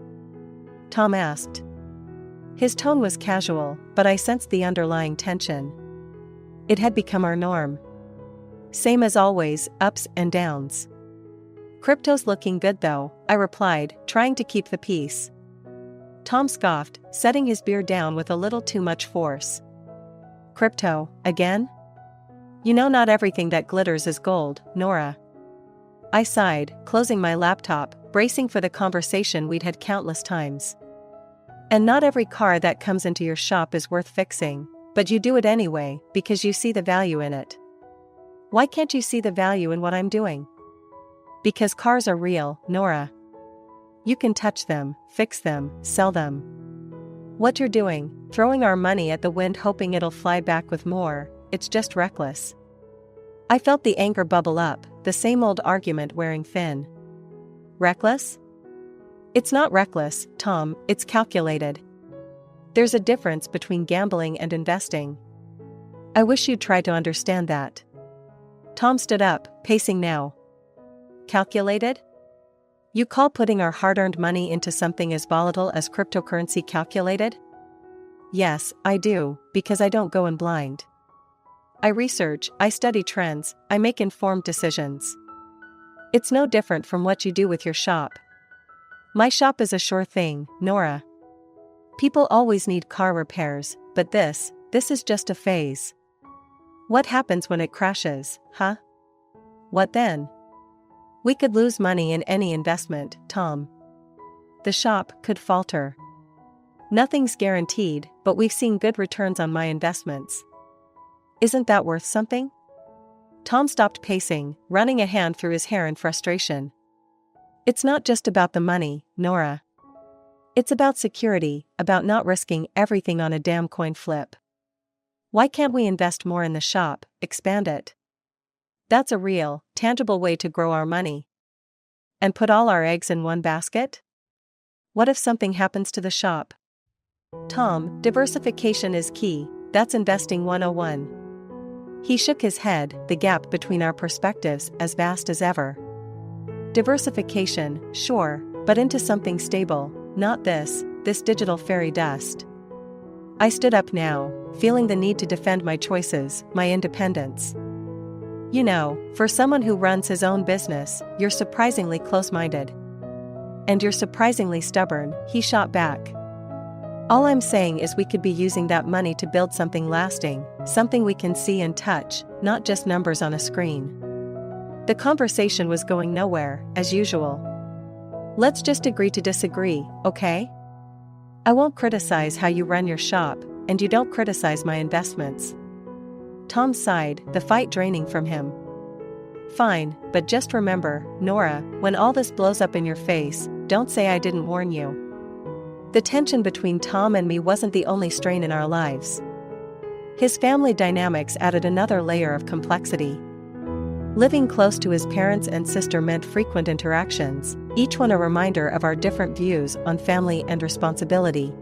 Tom asked. His tone was casual, but I sensed the underlying tension. It had become our norm. "Same as always, ups and downs." "Crypto's looking good though," I replied, trying to keep the peace. Tom scoffed, setting his beer down with a little too much force. "Crypto, again? You know not everything that glitters is gold, Nora." I sighed, closing my laptop, bracing for the conversation we'd had countless times. "And not every car that comes into your shop is worth fixing, but you do it anyway, because you see the value in it." "Why can't you see the value in what I'm doing?" "Because cars are real, Nora. You can touch them, fix them, sell them. What you're doing, throwing our money at the wind hoping it'll fly back with more, it's just reckless." I felt the anger bubble up, the same old argument wearing thin. "Reckless?" "It's not reckless, Tom, it's calculated. There's a difference between gambling and investing. I wish you'd try to understand that." Tom stood up, pacing now. "Calculated? You call putting our hard-earned money into something as volatile as cryptocurrency calculated?" "Yes, I do, because I don't go in blind. I research, I study trends, I make informed decisions. It's no different from what you do with your shop." "My shop is a sure thing, Nora. People always need car repairs, but this is just a phase. What happens when it crashes, huh? What then? We could lose money in any investment, Tom. The shop could falter. Nothing's guaranteed, but we've seen good returns on my investments. Isn't that worth something?" Tom stopped pacing, running a hand through his hair in frustration. "It's not just about the money, Nora. It's about security, about not risking everything on a damn coin flip. Why can't we invest more in the shop, expand it? That's a real, tangible way to grow our money. And put all our eggs in one basket? What if something happens to the shop?" "Tom, diversification is key, that's investing 101. He shook his head, the gap between our perspectives as vast as ever. "Diversification, sure, but into something stable, not this digital fairy dust." I stood up now, feeling the need to defend my choices, my independence. You know, for someone who runs his own business, you're surprisingly close-minded. And you're surprisingly stubborn, he shot back. All I'm saying is we could be using that money to build something lasting, something we can see and touch, not just numbers on a screen. The conversation was going nowhere, as usual. Let's just agree to disagree, okay? I won't criticize how you run your shop, and you don't criticize my investments. Tom sighed, the fight draining from him. Fine, but just remember, Nora, when all this blows up in your face, don't say I didn't warn you. The tension between Tom and me wasn't the only strain in our lives. His family dynamics added another layer of complexity. Living close to his parents and sister meant frequent interactions, each one a reminder of our different views on family and responsibility.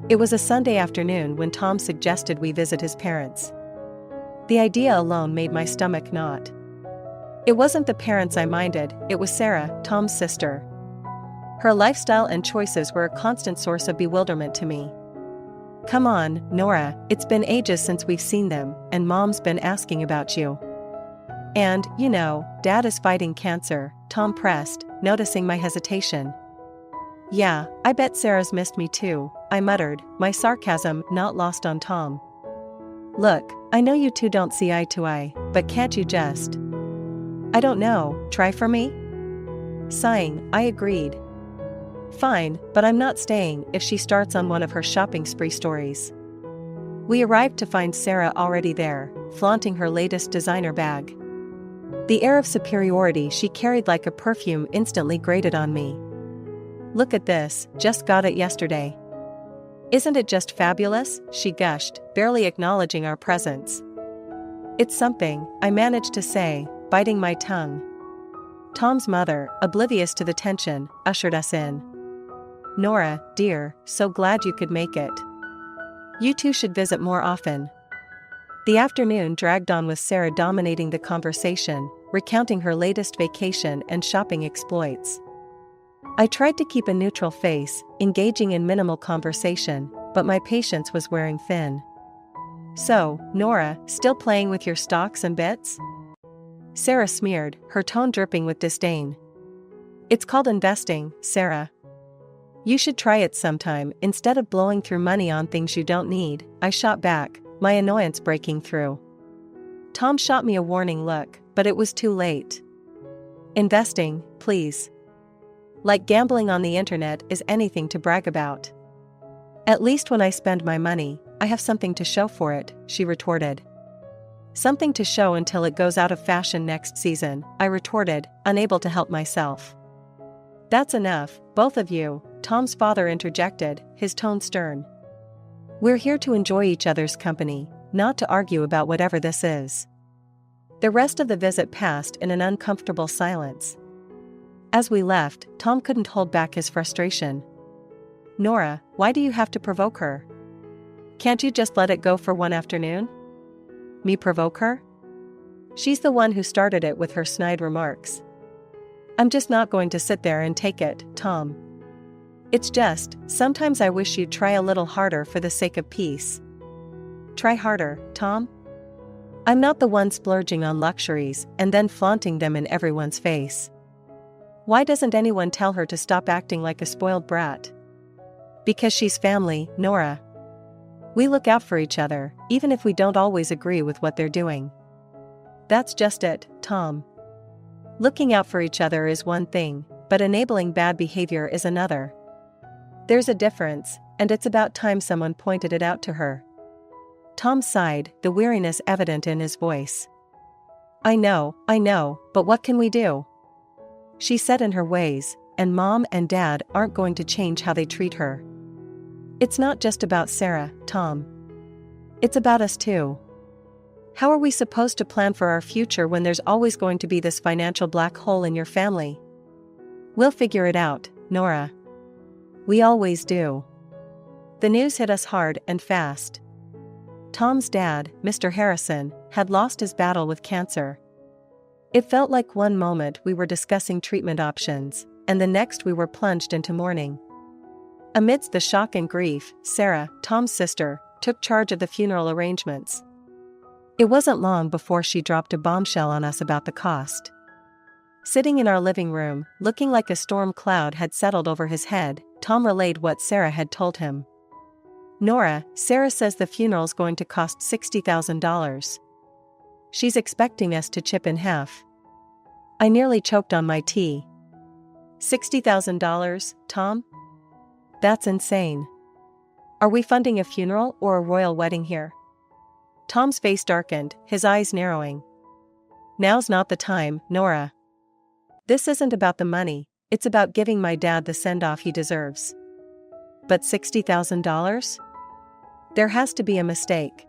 It was a Sunday afternoon when Tom suggested we visit his parents. The idea alone made my stomach knot. It wasn't the parents I minded, it was Sarah, Tom's sister. Her lifestyle and choices were a constant source of bewilderment to me. Come on, Nora, it's been ages since we've seen them, and Mom's been asking about you. And, you know, Dad is fighting cancer, Tom pressed, noticing my hesitation. Yeah, I bet Sarah's missed me too, I muttered, my sarcasm not lost on Tom. Look, I know you two don't see eye to eye, but can't you just… I don't know, try for me? Sighing, I agreed. Fine, but I'm not staying if she starts on one of her shopping spree stories. We arrived to find Sarah already there, flaunting her latest designer bag. The air of superiority she carried like a perfume instantly grated on me. Look at this, just got it yesterday. Isn't it just fabulous? She gushed, barely acknowledging our presence. It's something, I managed to say, biting my tongue. Tom's mother, oblivious to the tension, ushered us in. Nora, dear, so glad you could make it. You two should visit more often. The afternoon dragged on with Sarah dominating the conversation, recounting her latest vacation and shopping exploits. I tried to keep a neutral face, engaging in minimal conversation, but my patience was wearing thin. So, Nora, still playing with your stocks and bits? Sarah smeared, her tone dripping with disdain. It's called investing, Sarah. You should try it sometime instead of blowing through money on things you don't need, I shot back, my annoyance breaking through. Tom shot me a warning look, but it was too late. Investing, please. Like gambling on the internet is anything to brag about. At least when I spend my money, I have something to show for it, she retorted. Something to show until it goes out of fashion next season, I retorted, unable to help myself. That's enough, both of you, Tom's father interjected, his tone stern. We're here to enjoy each other's company, not to argue about whatever this is. The rest of the visit passed in an uncomfortable silence. As we left, Tom couldn't hold back his frustration. Nora, why do you have to provoke her? Can't you just let it go for one afternoon? Me provoke her? She's the one who started it with her snide remarks. I'm just not going to sit there and take it, Tom. It's just, sometimes I wish you'd try a little harder for the sake of peace. Try harder, Tom? I'm not the one splurging on luxuries and then flaunting them in everyone's face. Why doesn't anyone tell her to stop acting like a spoiled brat? Because she's family, Nora. We look out for each other, even if we don't always agree with what they're doing. That's just it, Tom. Looking out for each other is one thing, but enabling bad behavior is another. There's a difference, and it's about time someone pointed it out to her. Tom sighed, the weariness evident in his voice. I know, but what can we do? She's set in her ways, and Mom and Dad aren't going to change how they treat her. It's not just about Sarah, Tom. It's about us too. How are we supposed to plan for our future when there's always going to be this financial black hole in your family? We'll figure it out, Nora. We always do. The news hit us hard and fast. Tom's dad, Mr. Harrison, had lost his battle with cancer. It felt like one moment we were discussing treatment options, and the next we were plunged into mourning. Amidst the shock and grief, Sarah, Tom's sister, took charge of the funeral arrangements. It wasn't long before she dropped a bombshell on us about the cost. Sitting in our living room, looking like a storm cloud had settled over his head, Tom relayed what Sarah had told him. "Nora, Sarah says the funeral's going to cost $60,000. She's expecting us to chip in half." I nearly choked on my tea. $60,000, Tom? That's insane. Are we funding a funeral or a royal wedding here? Tom's face darkened, his eyes narrowing. Now's not the time, Nora. This isn't about the money, it's about giving my dad the send-off he deserves. But $60,000? There has to be a mistake.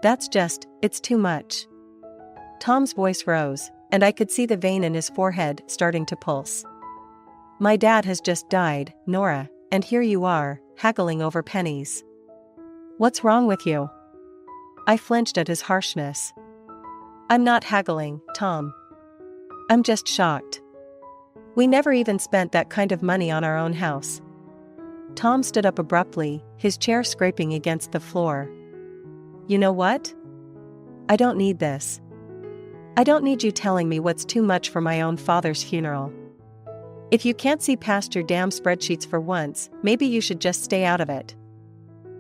It's too much. Tom's voice rose, and I could see the vein in his forehead starting to pulse. My dad has just died, Nora, and here you are, haggling over pennies. What's wrong with you? I flinched at his harshness. I'm not haggling, Tom. I'm just shocked. We never even spent that kind of money on our own house. Tom stood up abruptly, his chair scraping against the floor. You know what? I don't need this. I don't need you telling me what's too much for my own father's funeral. If you can't see past your damn spreadsheets for once, maybe you should just stay out of it.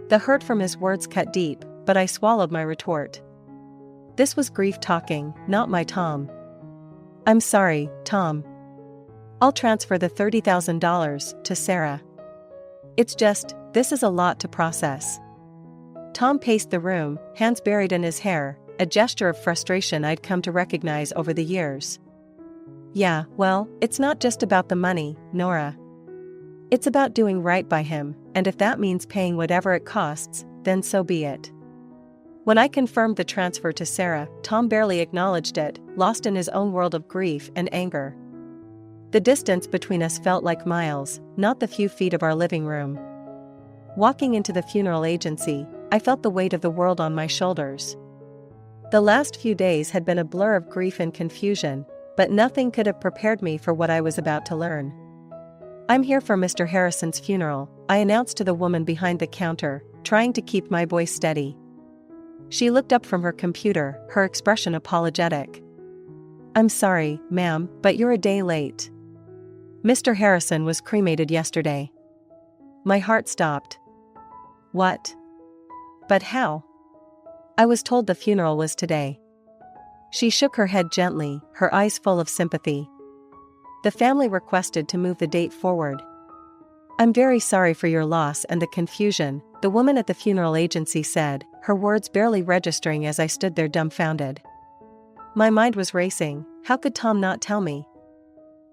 The hurt from his words cut deep, but I swallowed my retort. This was grief talking, not my Tom. I'm sorry, Tom. I'll transfer the $30,000 to Sarah. This is a lot to process. Tom paced the room, hands buried in his hair, a gesture of frustration I'd come to recognize over the years. Yeah, well, it's not just about the money, Nora. It's about doing right by him, and if that means paying whatever it costs, then so be it. When I confirmed the transfer to Sarah, Tom barely acknowledged it, lost in his own world of grief and anger. The distance between us felt like miles, not the few feet of our living room. Walking into the funeral agency, I felt the weight of the world on my shoulders. The last few days had been a blur of grief and confusion, but nothing could have prepared me for what I was about to learn. I'm here for Mr. Harrison's funeral, I announced to the woman behind the counter, trying to keep my voice steady. She looked up from her computer, her expression apologetic. I'm sorry, ma'am, but you're a day late. Mr. Harrison was cremated yesterday. My heart stopped. What? But how? I was told the funeral was today. She shook her head gently, her eyes full of sympathy. The family requested to move the date forward. I'm very sorry for your loss and the confusion, the woman at the funeral agency said, her words barely registering as I stood there dumbfounded. My mind was racing. How could Tom not tell me?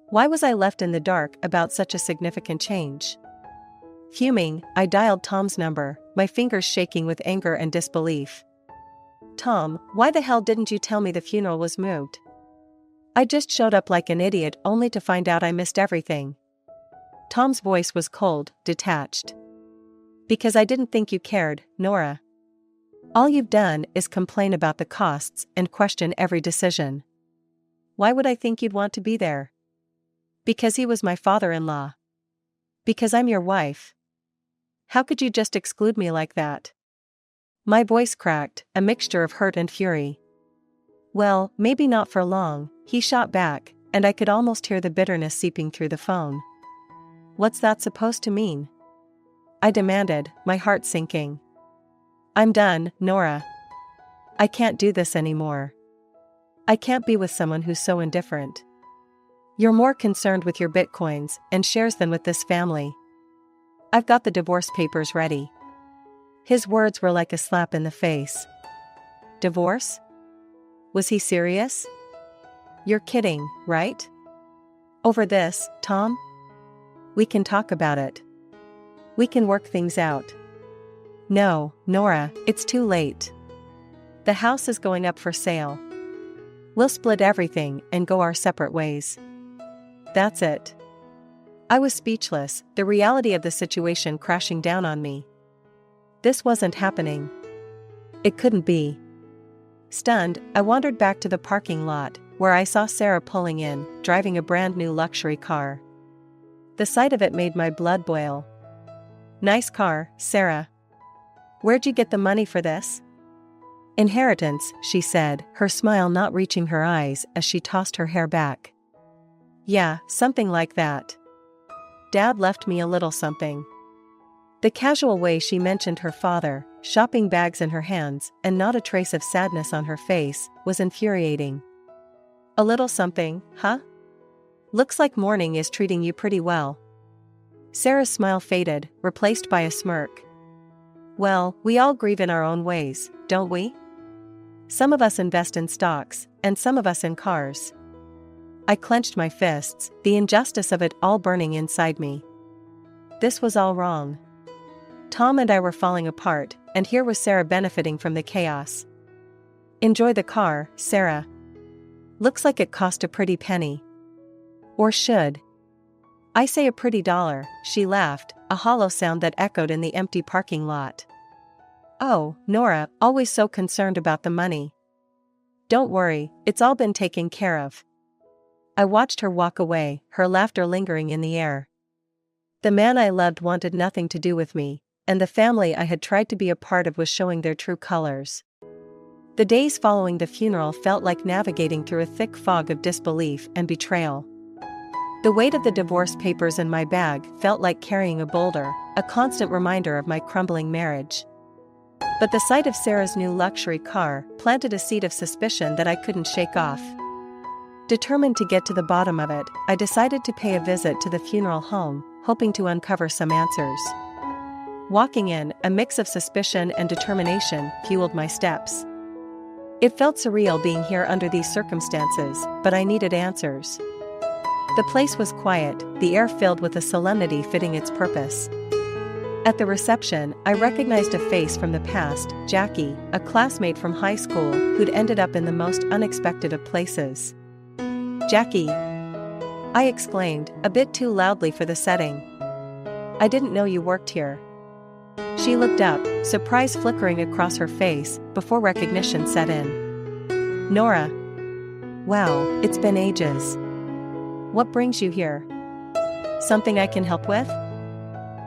Why was I left in the dark about such a significant change? Fuming, I dialed Tom's number, my fingers shaking with anger and disbelief. Tom, why the hell didn't you tell me the funeral was moved? I just showed up like an idiot only to find out I missed everything. Tom's voice was cold, detached. Because I didn't think you cared, Nora. All you've done is complain about the costs and question every decision. Why would I think you'd want to be there? Because he was my father-in-law. Because I'm your wife. How could you just exclude me like that? My voice cracked, a mixture of hurt and fury. Well, maybe not for long, he shot back, and I could almost hear the bitterness seeping through the phone. What's that supposed to mean? I demanded, my heart sinking. I'm done, Nora. I can't do this anymore. I can't be with someone who's so indifferent. You're more concerned with your bitcoins and shares than with this family. I've got the divorce papers ready. His words were like a slap in the face. Divorce? Was he serious? You're kidding, right? Over this, Tom? We can talk about it. We can work things out. No, Nora, it's too late. The house is going up for sale. We'll split everything and go our separate ways. That's it. I was speechless, the reality of the situation crashing down on me. This wasn't happening. It couldn't be. Stunned, I wandered back to the parking lot, where I saw Sarah pulling in, driving a brand new luxury car. The sight of it made my blood boil. Nice car, Sarah. Where'd you get the money for this? Inheritance, she said, her smile not reaching her eyes as she tossed her hair back. Yeah, something like that. Dad left me a little something. The casual way she mentioned her father, shopping bags in her hands, and not a trace of sadness on her face, was infuriating. A little something, huh? Looks like morning is treating you pretty well. Sarah's smile faded, replaced by a smirk. Well, we all grieve in our own ways, don't we? Some of us invest in stocks, and some of us in cars. I clenched my fists, the injustice of it all burning inside me. This was all wrong. Tom and I were falling apart, and here was Sarah benefiting from the chaos. Enjoy the car, Sarah. Looks like it cost a pretty penny. Or should. I say a pretty dollar, she laughed, a hollow sound that echoed in the empty parking lot. Oh, Nora, always so concerned about the money. Don't worry, it's all been taken care of. I watched her walk away, her laughter lingering in the air. The man I loved wanted nothing to do with me, and the family I had tried to be a part of was showing their true colors. The days following the funeral felt like navigating through a thick fog of disbelief and betrayal. The weight of the divorce papers in my bag felt like carrying a boulder, a constant reminder of my crumbling marriage. But the sight of Sarah's new luxury car planted a seed of suspicion that I couldn't shake off. Determined to get to the bottom of it, I decided to pay a visit to the funeral home, hoping to uncover some answers. Walking in, a mix of suspicion and determination fueled my steps. It felt surreal being here under these circumstances, but I needed answers. The place was quiet, the air filled with a solemnity fitting its purpose. At the reception, I recognized a face from the past, Jackie, a classmate from high school who'd ended up in the most unexpected of places. Jackie! I exclaimed, a bit too loudly for the setting. I didn't know you worked here. She looked up, surprise flickering across her face, before recognition set in. Nora! Wow, it's been ages. What brings you here? Something I can help with?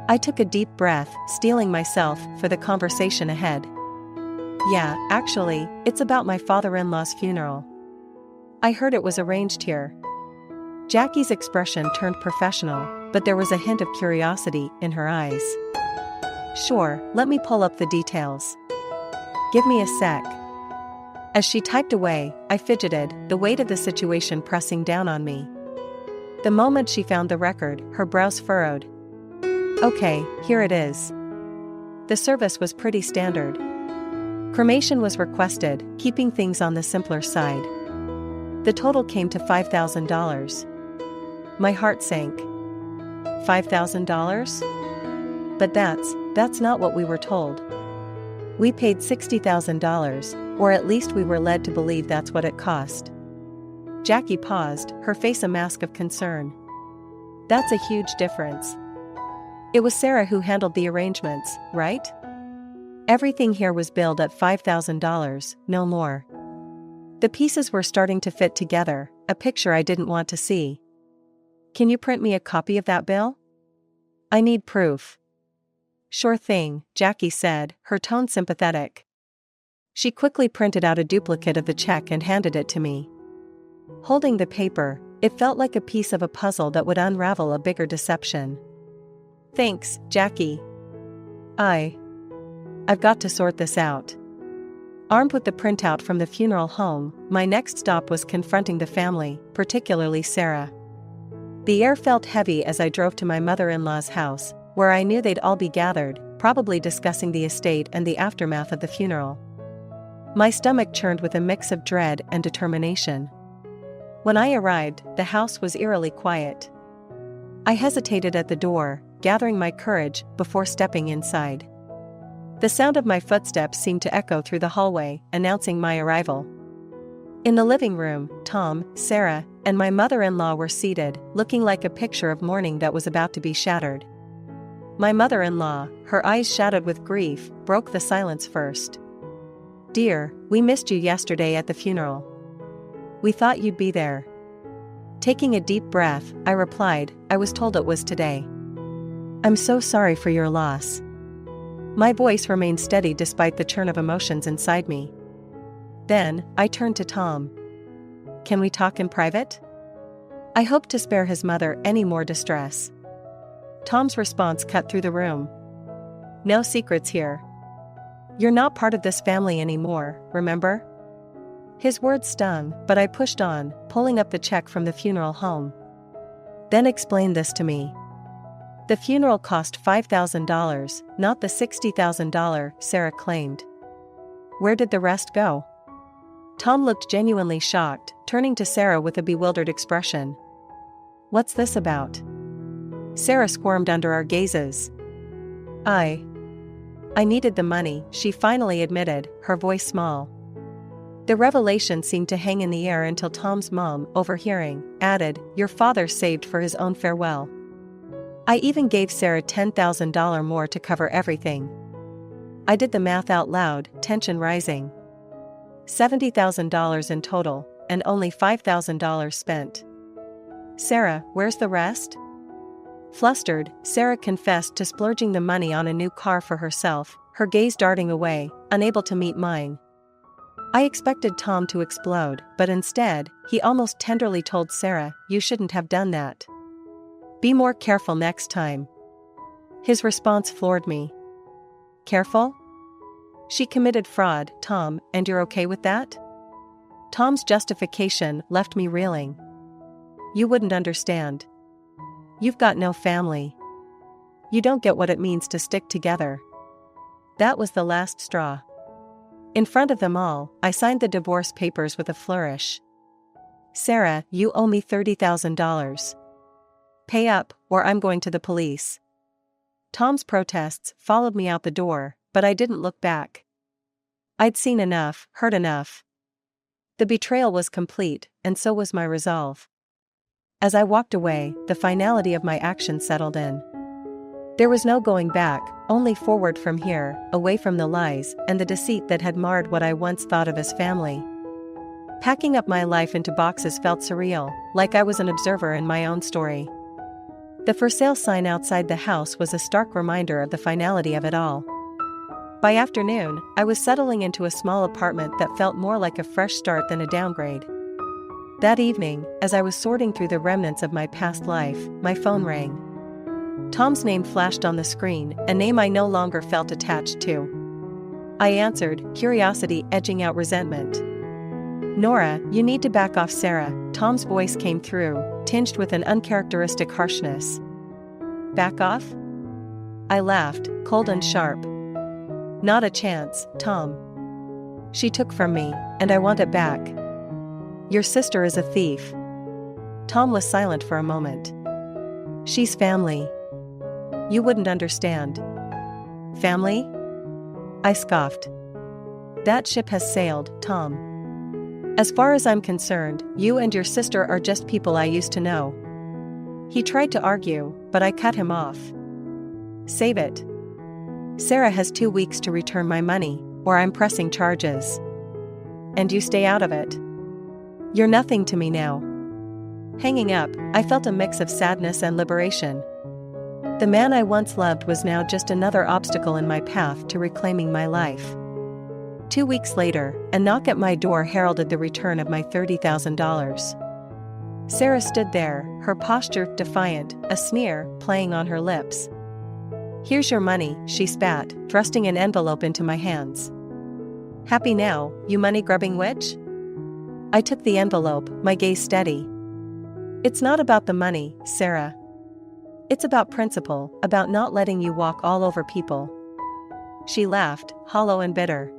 I took a deep breath, steeling myself for the conversation ahead. Yeah, actually, it's about my father-in-law's funeral. I heard it was arranged here. Jackie's expression turned professional, but there was a hint of curiosity in her eyes. Sure, let me pull up the details. Give me a sec. As she typed away, I fidgeted, the weight of the situation pressing down on me. The moment she found the record, her brows furrowed. Okay, here it is. The service was pretty standard. Cremation was requested, keeping things on the simpler side. The total came to $5,000. My heart sank. $5,000? But that's not what we were told. We paid $60,000, or at least we were led to believe that's what it cost. Jackie paused, her face a mask of concern. That's a huge difference. It was Sarah who handled the arrangements, right? Everything here was billed at $5,000, no more. The pieces were starting to fit together, a picture I didn't want to see. Can you print me a copy of that bill? I need proof. Sure thing, Jackie said, her tone sympathetic. She quickly printed out a duplicate of the check and handed it to me. Holding the paper, it felt like a piece of a puzzle that would unravel a bigger deception. Thanks, Jackie. I've got to sort this out. Armed with the printout from the funeral home, my next stop was confronting the family, particularly Sarah. The air felt heavy as I drove to my mother-in-law's house, where I knew they'd all be gathered, probably discussing the estate and the aftermath of the funeral. My stomach churned with a mix of dread and determination. When I arrived, the house was eerily quiet. I hesitated at the door, gathering my courage before stepping inside. The sound of my footsteps seemed to echo through the hallway, announcing my arrival. In the living room, Tom, Sarah, and my mother-in-law were seated, looking like a picture of mourning that was about to be shattered. My mother-in-law, her eyes shadowed with grief, broke the silence first. Dear, we missed you yesterday at the funeral. We thought you'd be there. Taking a deep breath, I replied, I was told it was today. I'm so sorry for your loss. My voice remained steady despite the churn of emotions inside me. Then, I turned to Tom. Can we talk in private? I hoped to spare his mother any more distress. Tom's response cut through the room. No secrets here. You're not part of this family anymore, remember? His words stung, but I pushed on, pulling up the check from the funeral home. Then explain this to me. The funeral cost $5,000, not the $60,000 Sarah claimed. Where did the rest go? Tom looked genuinely shocked, turning to Sarah with a bewildered expression. What's this about? Sarah squirmed under our gazes. I needed the money, she finally admitted, her voice small. The revelation seemed to hang in the air until Tom's mom, overhearing, added, "Your father saved for his own farewell. I even gave Sarah $10,000 more to cover everything." I did the math out loud, tension rising. $70,000 in total, and only $5,000 spent. Sarah, where's the rest? Flustered, Sarah confessed to splurging the money on a new car for herself, her gaze darting away, unable to meet mine. I expected Tom to explode, but instead, he almost tenderly told Sarah, "You shouldn't have done that. Be more careful next time." His response floored me. Careful? She committed fraud, Tom, and you're okay with that? Tom's justification left me reeling. You wouldn't understand. You've got no family. You don't get what it means to stick together. That was the last straw. In front of them all, I signed the divorce papers with a flourish. Sarah, you owe me $30,000. Pay up, or I'm going to the police. Tom's protests followed me out the door, but I didn't look back. I'd seen enough, heard enough. The betrayal was complete, and so was my resolve. As I walked away, the finality of my actions settled in. There was no going back, only forward from here, away from the lies and the deceit that had marred what I once thought of as family. Packing up my life into boxes felt surreal, like I was an observer in my own story. The for sale sign outside the house was a stark reminder of the finality of it all. By afternoon, I was settling into a small apartment that felt more like a fresh start than a downgrade. That evening, as I was sorting through the remnants of my past life, my phone rang. Tom's name flashed on the screen, a name I no longer felt attached to. I answered, curiosity edging out resentment. Nora, you need to back off, Sarah. Tom's voice came through, tinged with an uncharacteristic harshness. Back off? I laughed, cold and sharp. Not a chance, Tom. She took from me, and I want it back. Your sister is a thief. Tom was silent for a moment. She's family. You wouldn't understand. Family? I scoffed. That ship has sailed, Tom. As far as I'm concerned, you and your sister are just people I used to know. He tried to argue, but I cut him off. Save it. Sarah has 2 weeks to return my money, or I'm pressing charges. And you stay out of it. You're nothing to me now. Hanging up, I felt a mix of sadness and liberation. The man I once loved was now just another obstacle in my path to reclaiming my life. 2 weeks later, a knock at my door heralded the return of my $30,000. Sarah stood there, her posture defiant, a sneer playing on her lips. Here's your money, she spat, thrusting an envelope into my hands. Happy now, you money-grubbing witch? I took the envelope, my gaze steady. It's not about the money, Sarah. It's about principle, about not letting you walk all over people. She laughed, hollow and bitter.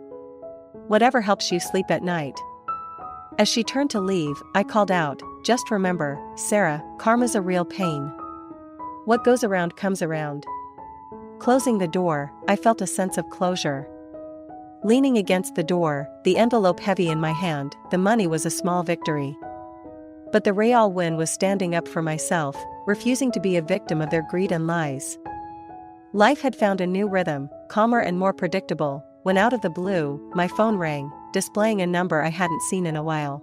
Whatever helps you sleep at night. As she turned to leave, I called out, just remember, Sarah, karma's a real pain. What goes around comes around. Closing the door, I felt a sense of closure. Leaning against the door, the envelope heavy in my hand, the money was a small victory. But the real win was standing up for myself, refusing to be a victim of their greed and lies. Life had found a new rhythm, calmer and more predictable, when out of the blue, my phone rang, displaying a number I hadn't seen in a while.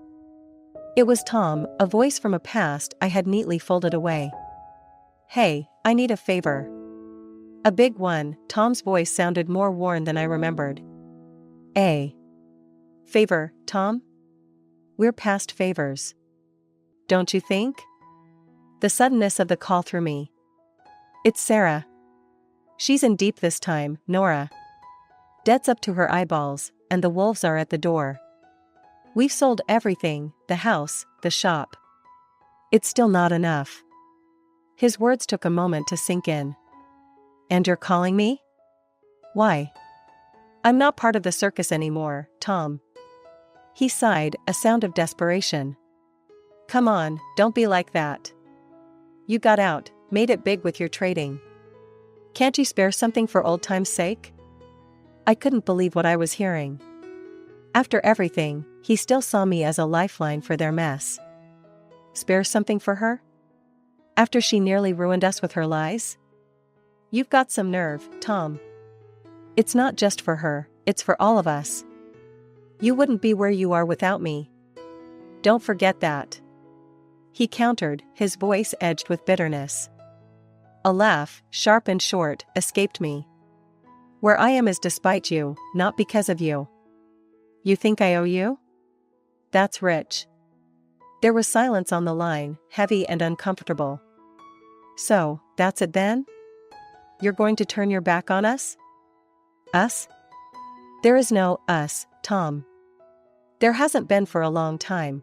It was Tom, a voice from a past I had neatly folded away. Hey, I need a favor. A big one, Tom's voice sounded more worn than I remembered. A favor, Tom? We're past favors. Don't you think? The suddenness of the call threw me. It's Sarah. She's in deep this time, Nora. Debt's up to her eyeballs, and the wolves are at the door. We've sold everything, the house, the shop. It's still not enough. His words took a moment to sink in. And you're calling me? Why? I'm not part of the circus anymore, Tom. He sighed, a sound of desperation. Come on, don't be like that. You got out, made it big with your trading. Can't you spare something for old time's sake? I couldn't believe what I was hearing. After everything, he still saw me as a lifeline for their mess. Spare something for her? After she nearly ruined us with her lies? You've got some nerve, Tom. It's not just for her, it's for all of us. You wouldn't be where you are without me. Don't forget that. He countered, his voice edged with bitterness. A laugh, sharp and short, escaped me. Where I am is despite you, not because of you. You think I owe you? That's rich. There was silence on the line, heavy and uncomfortable. So, that's it then? You're going to turn your back on us? Us? There is no us, Tom. There hasn't been for a long time.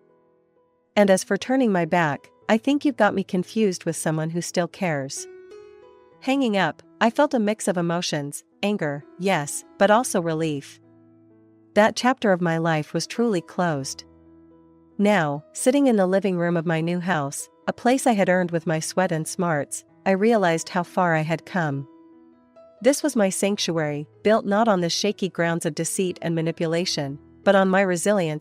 And as for turning my back, I think you've got me confused with someone who still cares. Hanging up, I felt a mix of emotions, anger, yes, but also relief. That chapter of my life was truly closed. Now, sitting in the living room of my new house, a place I had earned with my sweat and smarts, I realized how far I had come. This was my sanctuary, built not on the shaky grounds of deceit and manipulation, but on my resilience